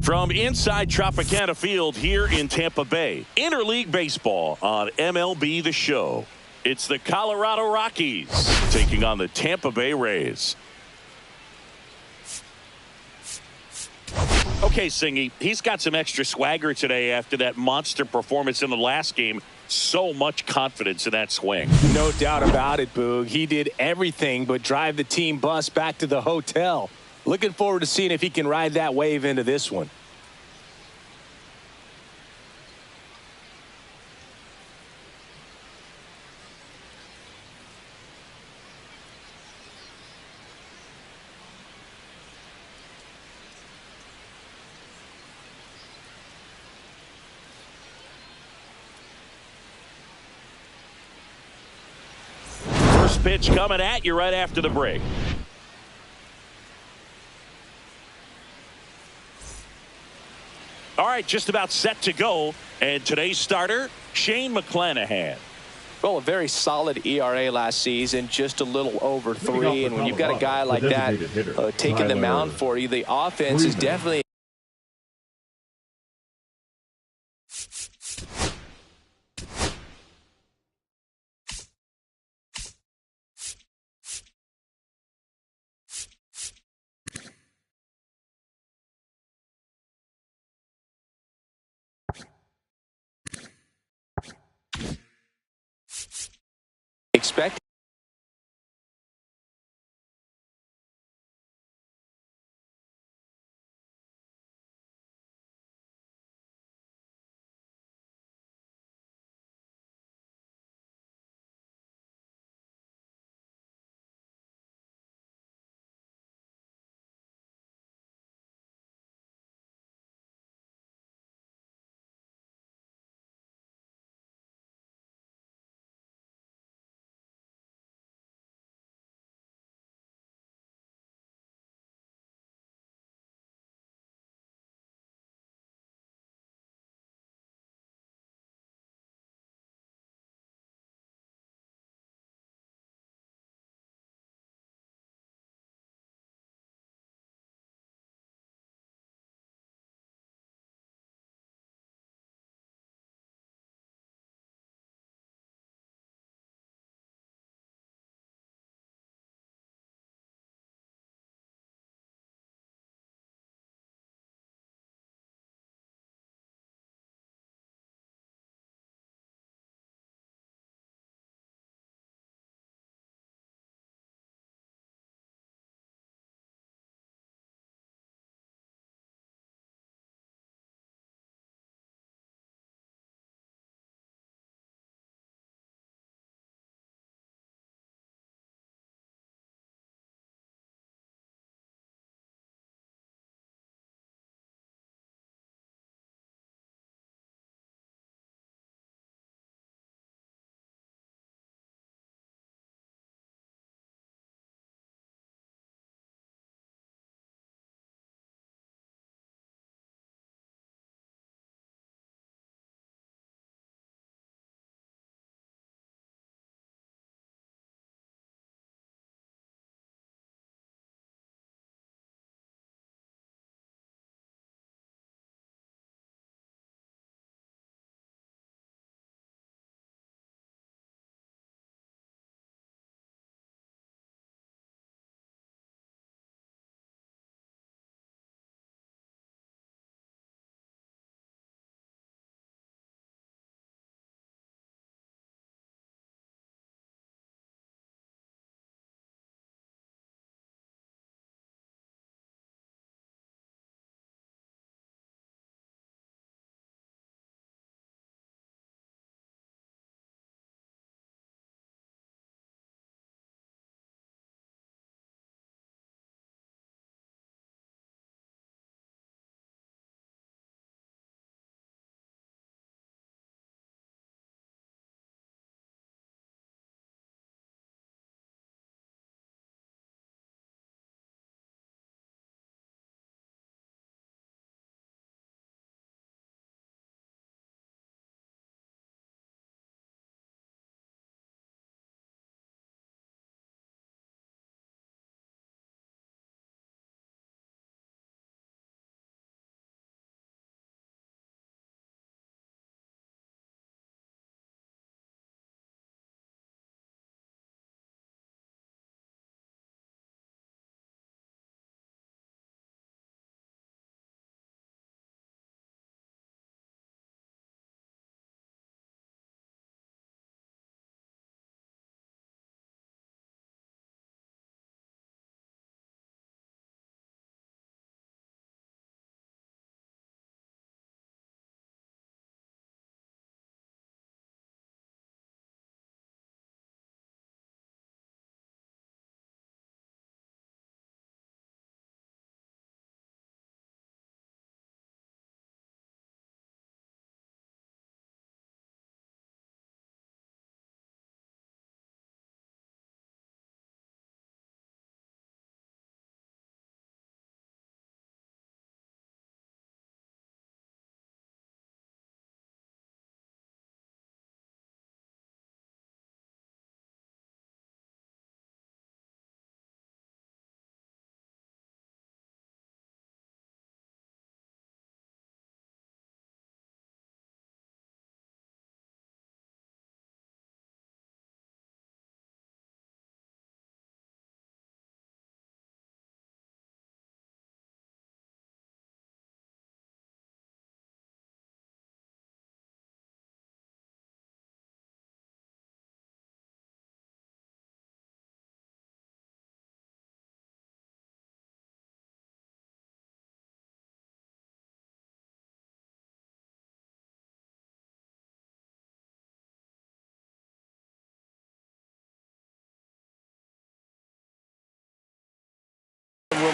From inside Tropicana Field here in Tampa Bay, Interleague Baseball on MLB The Show. It's the Colorado Rockies taking on the Tampa Bay Rays. Okay, Singy, he's got some extra swagger today after that monster performance in the last game. So much confidence in that swing. No doubt about it, Boog. He did everything but drive the team bus back to the hotel. Looking forward to seeing if he can ride that wave into this one. First pitch coming at you right after the break. All right, just about set to go. And today's starter, Shane McClanahan. Well, a very solid ERA last season, just a little over 3. And when you've got a guy like that taking the mound for you, the offense is definitely expect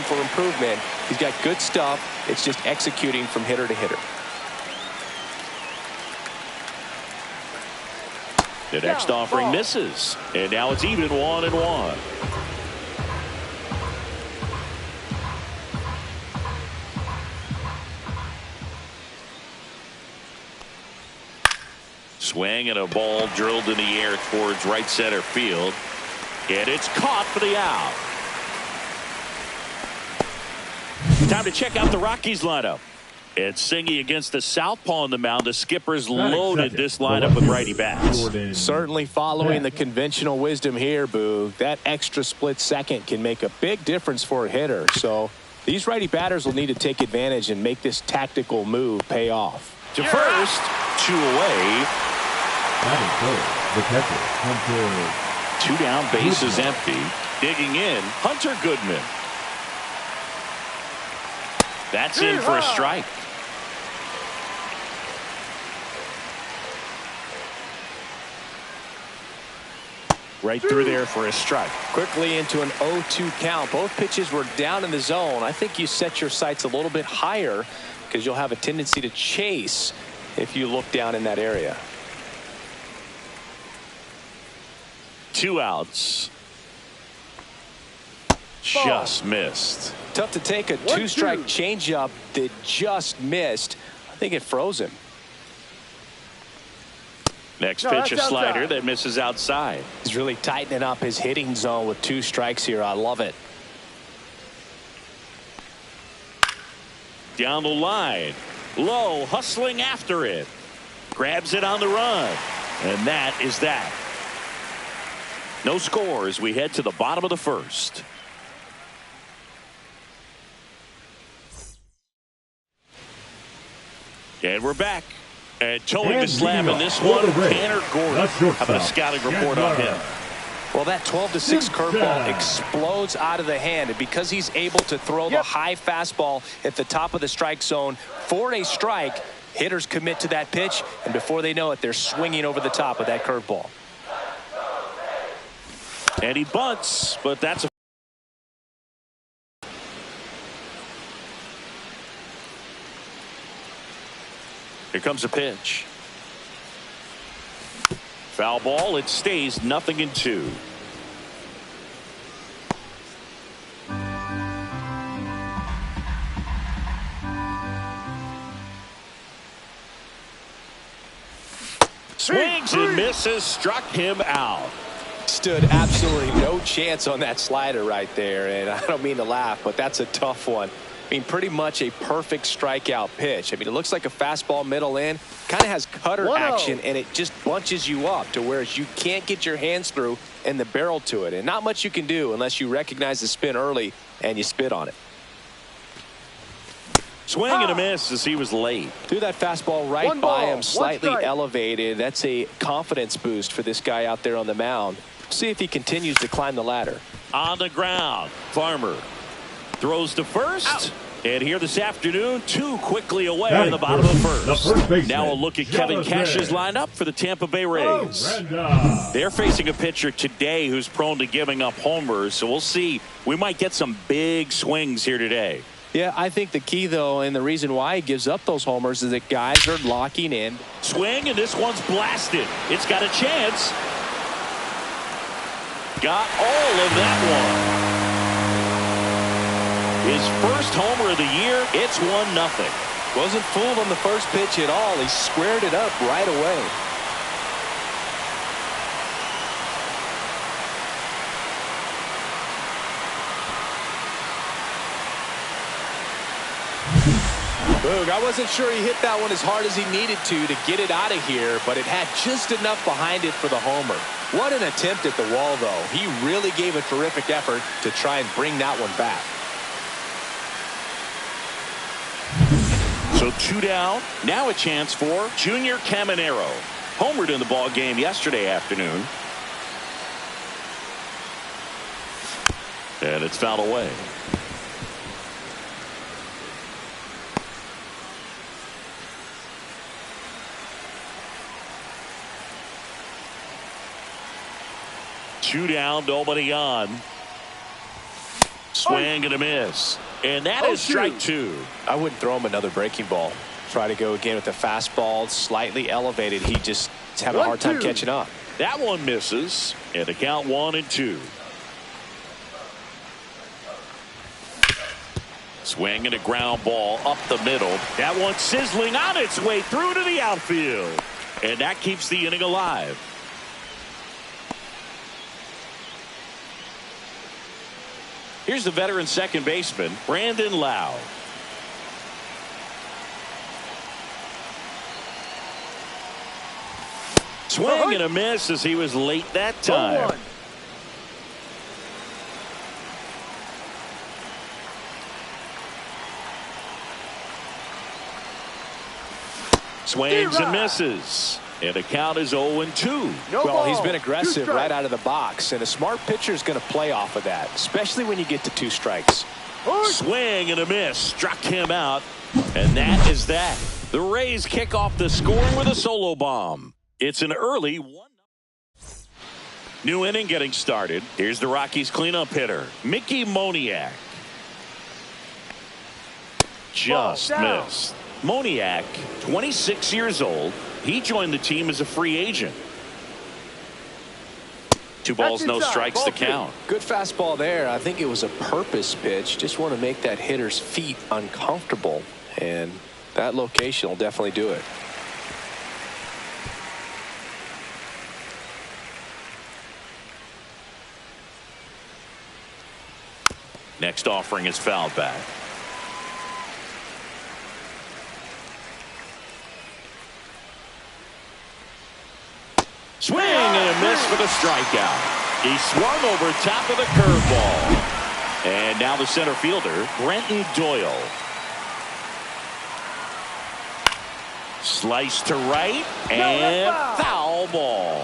for improvement. He's got good stuff. It's just executing from hitter to hitter. The next offering misses. And now it's even 1-1. Swing and a ball drilled in the air towards right center field. And it's caught for the out. Time to check out the Rockies lineup. And Singy against the southpaw on the mound. The skipper's loaded this lineup with righty bats. Certainly following the conventional wisdom here, Boog. That extra split second can make a big difference for a hitter. So these righty batters will need to take advantage and make this tactical move pay off. To first, 2 away. The catcher, Hunter. 2 down, bases empty. Digging in, Hunter Goodman. That's in for a strike. Right through there for a strike. Quickly into an 0-2 count. Both pitches were down in the zone. I think you set your sights a little bit higher because you'll have a tendency to chase if you look down in that area. 2 outs. Just missed. Tough to take a 2-strike changeup that just missed. I think it froze him. Next pitch, a slider that misses outside. He's really tightening up his hitting zone with 2 strikes here. I love it. Down the line. Low, hustling after it. Grabs it on the run. And that is that. No score as we head to the bottom of the first. And we're back. And towing the slab in this one, Tanner Gordon. How about a scouting report on him? Well, that 12-6 curveball explodes out of the hand. And because he's able to throw the high fastball at the top of the strike zone for a strike, hitters commit to that pitch. And before they know it, they're swinging over the top of that curveball. And he bunts, but that's a Here comes a pitch. Foul ball. It stays 0-2. Swings and misses. Struck him out. Stood absolutely no chance on that slider right there. And I don't mean to laugh, but that's a tough one. I mean, pretty much a perfect strikeout pitch. I mean, it looks like a fastball middle in. Kind of has cutter action, and it just bunches you up to where you can't get your hands through and the barrel to it. And not much you can do unless you recognize the spin early and you spit on it. Swing and a miss as he was late. Threw that fastball right by him, slightly elevated. That's a confidence boost for this guy out there on the mound. See if he continues to climb the ladder. On the ground, Farmer throws to first. Out. And here this afternoon, 2 quickly away in the bottom of the first. Now a look at Kevin Cash's lineup for the Tampa Bay Rays. They're facing a pitcher today who's prone to giving up homers, so we'll see. We might get some big swings here today. Yeah, I think the key, though, and the reason why he gives up those homers is that guys are locking in. Swing, and this one's blasted. It's got a chance. Got all of that one. His first homer of the year. It's 1-0. Wasn't fooled on the first pitch at all. He squared it up right away. Boog, I wasn't sure he hit that one as hard as he needed to get it out of here, but it had just enough behind it for the homer. What an attempt at the wall, though. He really gave a terrific effort to try and bring that one back. So 2 down. Now a chance for Junior Caminero. Homered in the ball game yesterday afternoon. And it's fouled away. Two down, nobody on. Swing and a miss. And that is strike two. I wouldn't throw him another breaking ball. Try to go again with the fastball, slightly elevated. He just is having a hard time catching up. That one misses. And the count 1-2. Swing and a ground ball up the middle. That one sizzling on its way through to the outfield. And that keeps the inning alive. Here's the veteran second baseman, Brandon Lau. Swing and a miss as he was late that time. Swings and misses. And the count is 0-2. Well, he's been aggressive right out of the box, and a smart pitcher is going to play off of that, especially when you get to 2 strikes. Swing and a miss. Struck him out. And that is that. The Rays kick off the scoring with a solo bomb. It's an early 1. New inning getting started. Here's the Rockies cleanup hitter, Mickey Moniak. Just missed. Moniak, 26 years old. He joined the team as a free agent. 2 balls, no strikes to count. Good fastball there. I think it was a purpose pitch. Just want to make that hitter's feet uncomfortable. And that location will definitely do it. Next offering is fouled back. Swing and a miss for the strikeout. He swung over top of the curveball. And now the center fielder, Brenton Doyle. Slice to right and foul ball.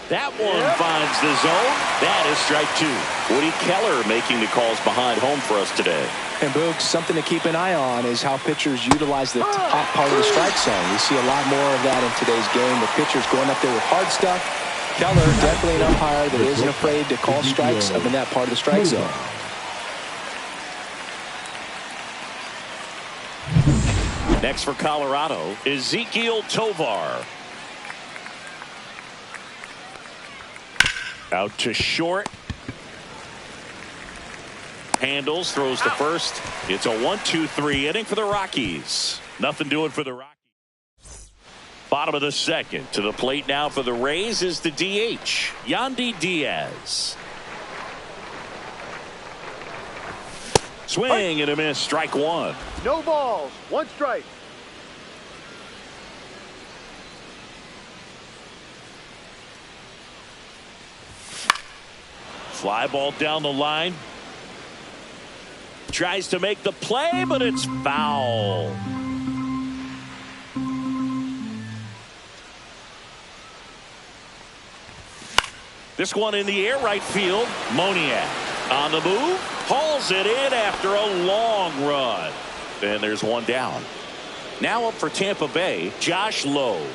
That one finds the zone. That is strike 2. Woody Keller making the calls behind home for us today. And Boog, something to keep an eye on is how pitchers utilize the top part of the strike zone. We see a lot more of that in today's game. The pitchers going up there with hard stuff. Keller, definitely an umpire that isn't afraid to call strikes up in that part of the strike zone. Next for Colorado, Ezequiel Tovar. Out to short. Handles, throws to first. It's a 1-2-3 inning for the Rockies. Nothing doing for the Rockies. Bottom of the second. To the plate now for the Rays is the DH, Yandy Diaz. Swing and a miss. Strike 1. No balls. 1 strike. Fly ball down the line. Tries to make the play, but it's foul. This one in the air, right field. Moniak on the move. Hauls it in after a long run. And there's one down. Now up for Tampa Bay, Josh Lowe.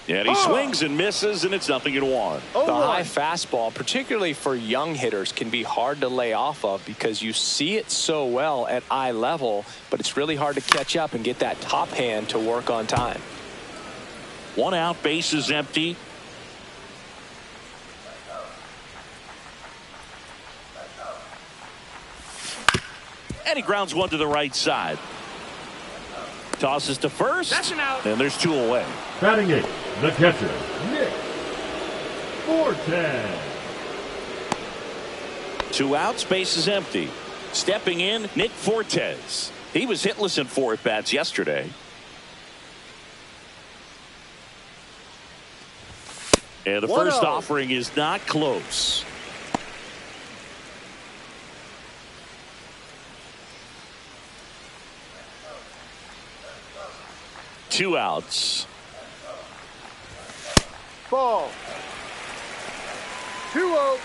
And he swings and misses, and it's 0-1. The high fastball, particularly for young hitters, can be hard to lay off of because you see it so well at eye level, but it's really hard to catch up and get that top hand to work on time. 1 out, base is empty. And he grounds one to the right side. Tosses to first. That's an out. And there's 2 away. Batting 8, the catcher, Nick Fortes. 2 outs, base is empty. Stepping in, Nick Fortes. He was hitless in 4 at-bats yesterday. And the first offering is not close. Two outs. Ball. 2-0.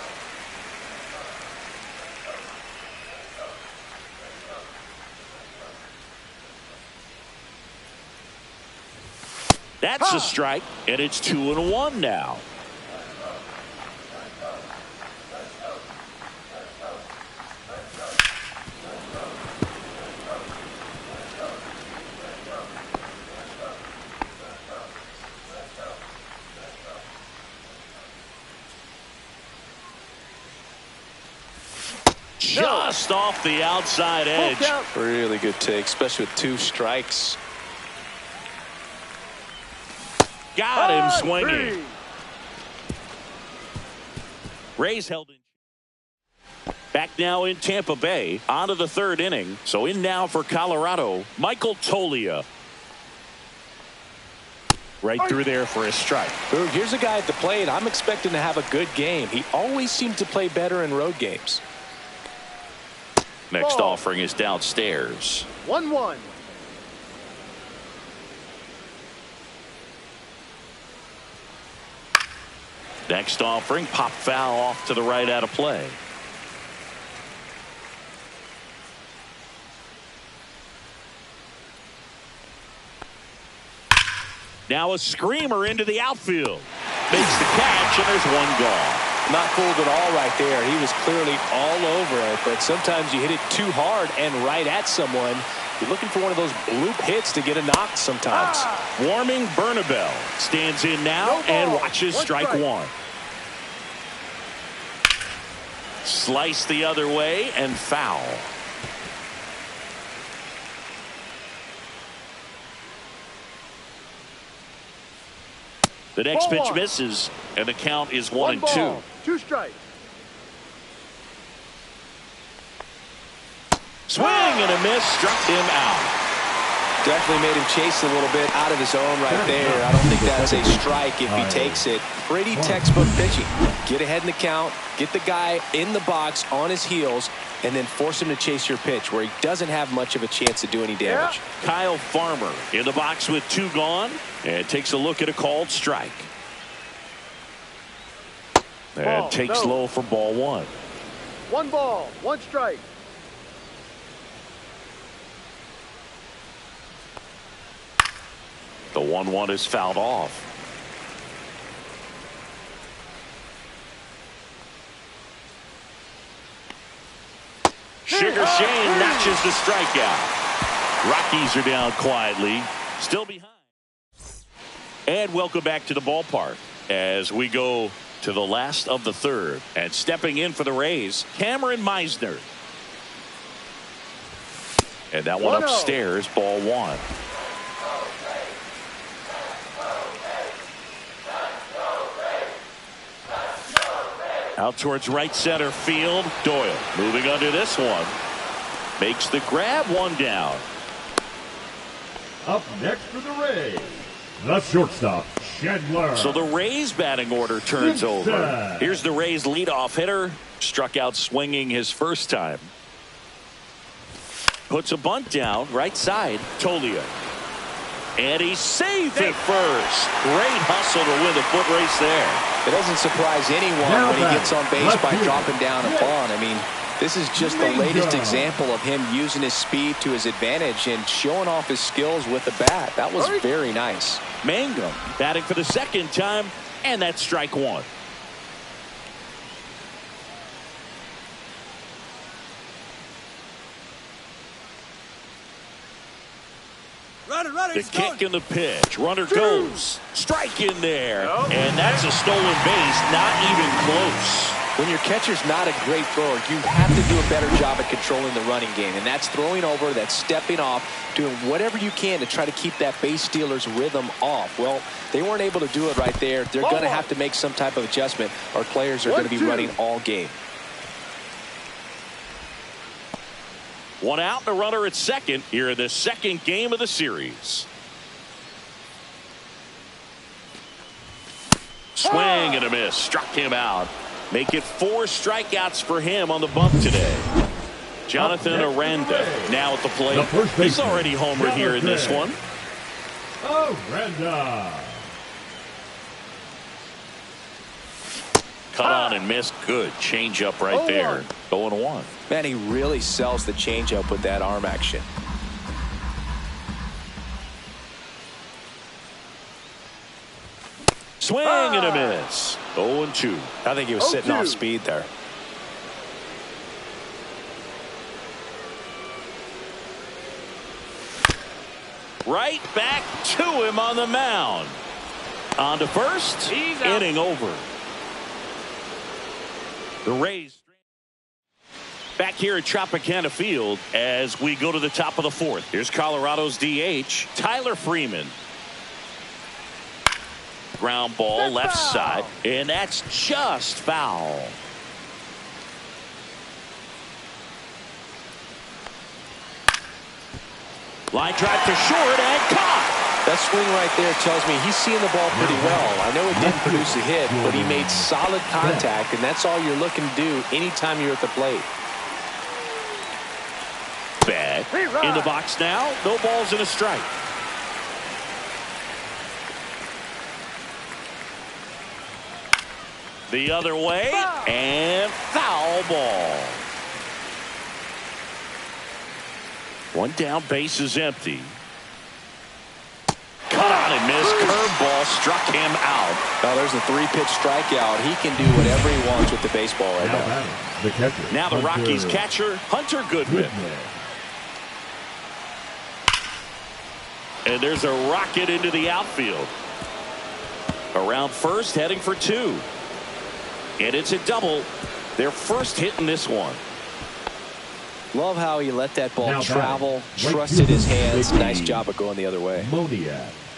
That's a strike, and it's 2-1 now. Just off the outside edge. Really good take, especially with 2 strikes. Got him swinging. Rays held in. Back now in Tampa Bay. On to the 3rd inning. So in now for Colorado, Michael Toglia. Right through there for a strike. Ooh, here's a guy at the plate. I'm expecting to have a good game. He always seems to play better in road games. Next offering is downstairs. 1-1. Next offering, pop foul off to the right out of play. Now a screamer into the outfield. Makes the catch, and there's 1 gone. Not fooled at all right there. He was clearly all over it, but sometimes you hit it too hard and right at someone. You're looking for one of those bloop hits to get a knock sometimes. Warming Bernabel stands in now and watches strike 1. Slice the other way and foul. The next pitch misses, and the count is 1-2. 2 strikes. Swing and a miss, struck him out. Definitely made him chase a little bit out of his own right there. I don't think that's a strike if he takes it. Pretty textbook pitching. Get ahead in the count, get the guy in the box on his heels, and then force him to chase your pitch where he doesn't have much of a chance to do any damage. Kyle Farmer in the box with 2 gone and takes a look at a called strike. And takes low for ball 1. 1 ball, 1 strike. The 1-1 is fouled off. Sugar Shane notches the strikeout. Rockies are down quietly, still behind. And welcome back to the ballpark as we go to the last of the 3rd. And stepping in for the Rays, Cameron Meisner. And that one upstairs, ball 1. Out towards right center field. Doyle moving under this one. Makes the grab, 1 down. Up next for the Rays, the shortstop, Chandler. So the Rays batting order turns over. Here's the Rays leadoff hitter. Struck out swinging his first time. Puts a bunt down, right side, Toglia. And he saved it first. Great hustle to win the foot race there. It doesn't surprise anyone when he gets on base by dropping down a bunt. I mean, this is just the latest example of him using his speed to his advantage and showing off his skills with the bat. That was very nice. Mangum batting for the 2nd time, and that's strike 1. The kick and the pitch. Runner goes. Strike in there. And that's a stolen base. Not even close. When your catcher's not a great thrower, you have to do a better job at controlling the running game. And that's throwing over, that's stepping off, doing whatever you can to try to keep that base stealer's rhythm off. Well, they weren't able to do it right there. They're going to have to make some type of adjustment, or players are going to be running all game. 1 out and a runner at 2nd here in the 2nd game of the series. Swing and a miss. Struck him out. Make it 4 strikeouts for him on the bump today. Jonathan Aranda now at the plate. He's already homered here in this one. Aranda. Cut on and missed. Good changeup right there. 0-1. Man, he really sells the changeup with that arm action. Swing and a miss. 0-2. I think he was sitting off speed there. Right back to him on the mound. On to first. Inning over. The Rays back here at Tropicana Field as we go to the top of the fourth. Here's Colorado's DH, Tyler Freeman. Ground ball left side, and that's just foul. Line drive to short and caught. That swing right there tells me he's seeing the ball pretty well. I know it didn't produce a hit, but he made solid contact, and that's all you're looking to do anytime you're at the plate. Bad. In the box now. No balls and a strike. The other way, and foul ball. One down, base is empty. Cut on and missed. Curveball struck him out. Now there's a 3-pitch strikeout. He can do whatever he wants with the baseball right now. Now the Rockies catcher, Hunter Goodman. And there's a rocket into the outfield. Around first, heading for 2. And it's a double. Their first hit in this one. Love how he let that ball travel, trusted his hands. Nice job of going the other way.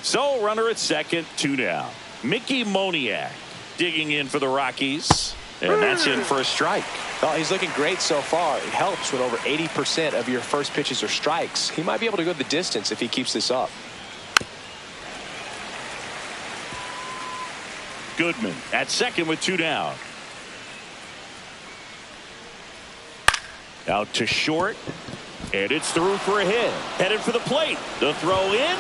So runner at second, 2 down. Mickey Moniak digging in for the Rockies. And that's in for a strike. Well, he's looking great so far. It helps when over 80% of your first pitches are strikes. He might be able to go the distance if he keeps this up. Goodman at second with 2 down. Out to short, and it's through for a hit. Headed for the plate. The throw in,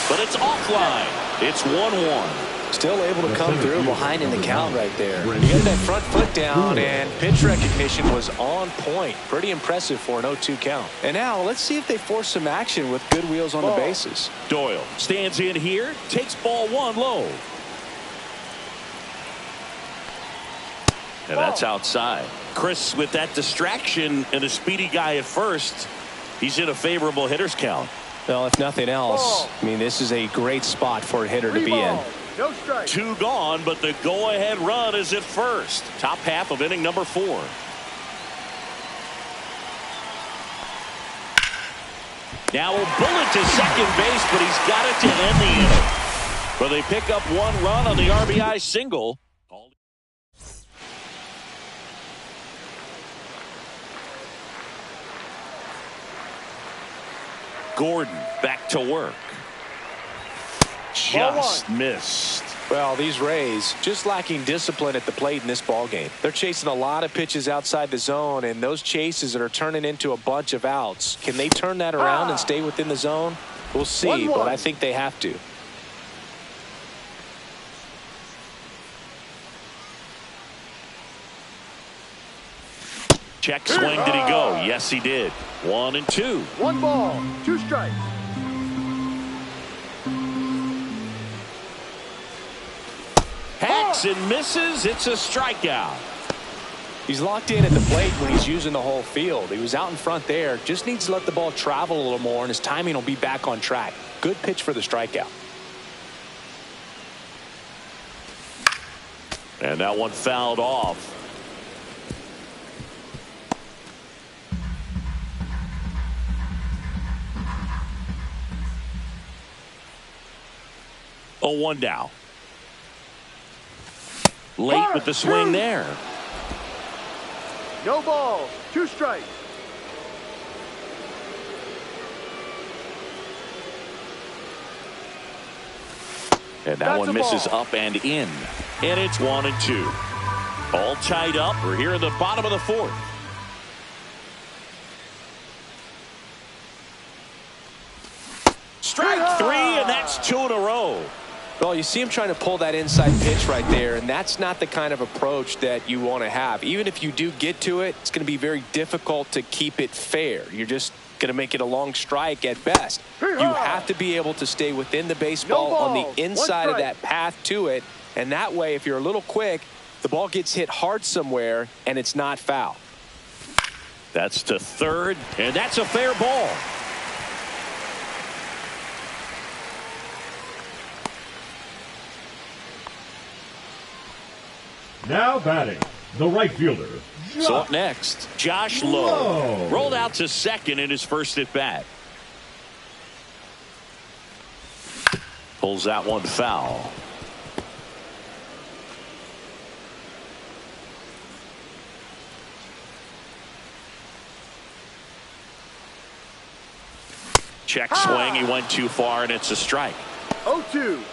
but it's offline. It's 1-1. Still able to come through behind in the count right there. He got that front foot down, and pitch recognition was on point. Pretty impressive for an 0-2 count. And now let's see if they force some action with good wheels on the bases. Doyle stands in here, takes ball 1 low. And that's outside. Chris, with that distraction and a speedy guy at first, he's in a favorable hitter's count. Well, if nothing else, I mean, this is a great spot for a hitter to be in. No strike. 2 gone, but the go-ahead run is at first. Top half of inning number 4. Now a bullet to second base, but he's got it to end the inning. But they pick up 1 run on the RBI single. Gordon back to work. Just missed. Well, these Rays just lacking discipline at the plate in this ball game. They're chasing a lot of pitches outside the zone, and those chases that are turning into a bunch of outs. Can they turn that around and stay within the zone? We'll see, 1-1. but I think they have to. Check swing. Did he go? Yes, he did. 1-2. 1 ball, 2 strikes. Hacks and misses. It's a strikeout. He's locked in at the plate when he's using the whole field. He was out in front there. Just needs to let the ball travel a little more, and his timing will be back on track. Good pitch for the strikeout. And that one fouled off. Oh, 1 down. Late with the swing there. No balls, 2 strikes. And that one misses up and in. And it's 1-2. All tied up. We're here in the bottom of the 4th. Strike 3, and that's 2 in a row. Well, you see him trying to pull that inside pitch right there, and that's not the kind of approach that you want to have. Even if you do get to it, it's going to be very difficult to keep it fair. You're just Going to make it a long strike at best. You have to be able to stay within the baseball on the inside of that path to it. And that way, if you're a little quick, the ball gets hit hard somewhere and it's not foul. That's to third, and that's a fair ball. Now batting, the right fielder. So up next, Josh Lowe. Rolled out to second in his first at bat. Pulls that one foul. Check swing. He went too far, and it's a strike. 0-2.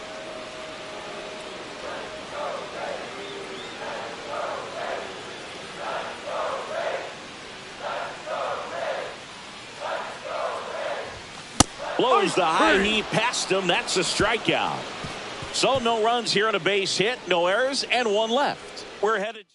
Blows the high heat past him. That's a strikeout. So no runs here on a base hit, no errors, and one left. We're headed.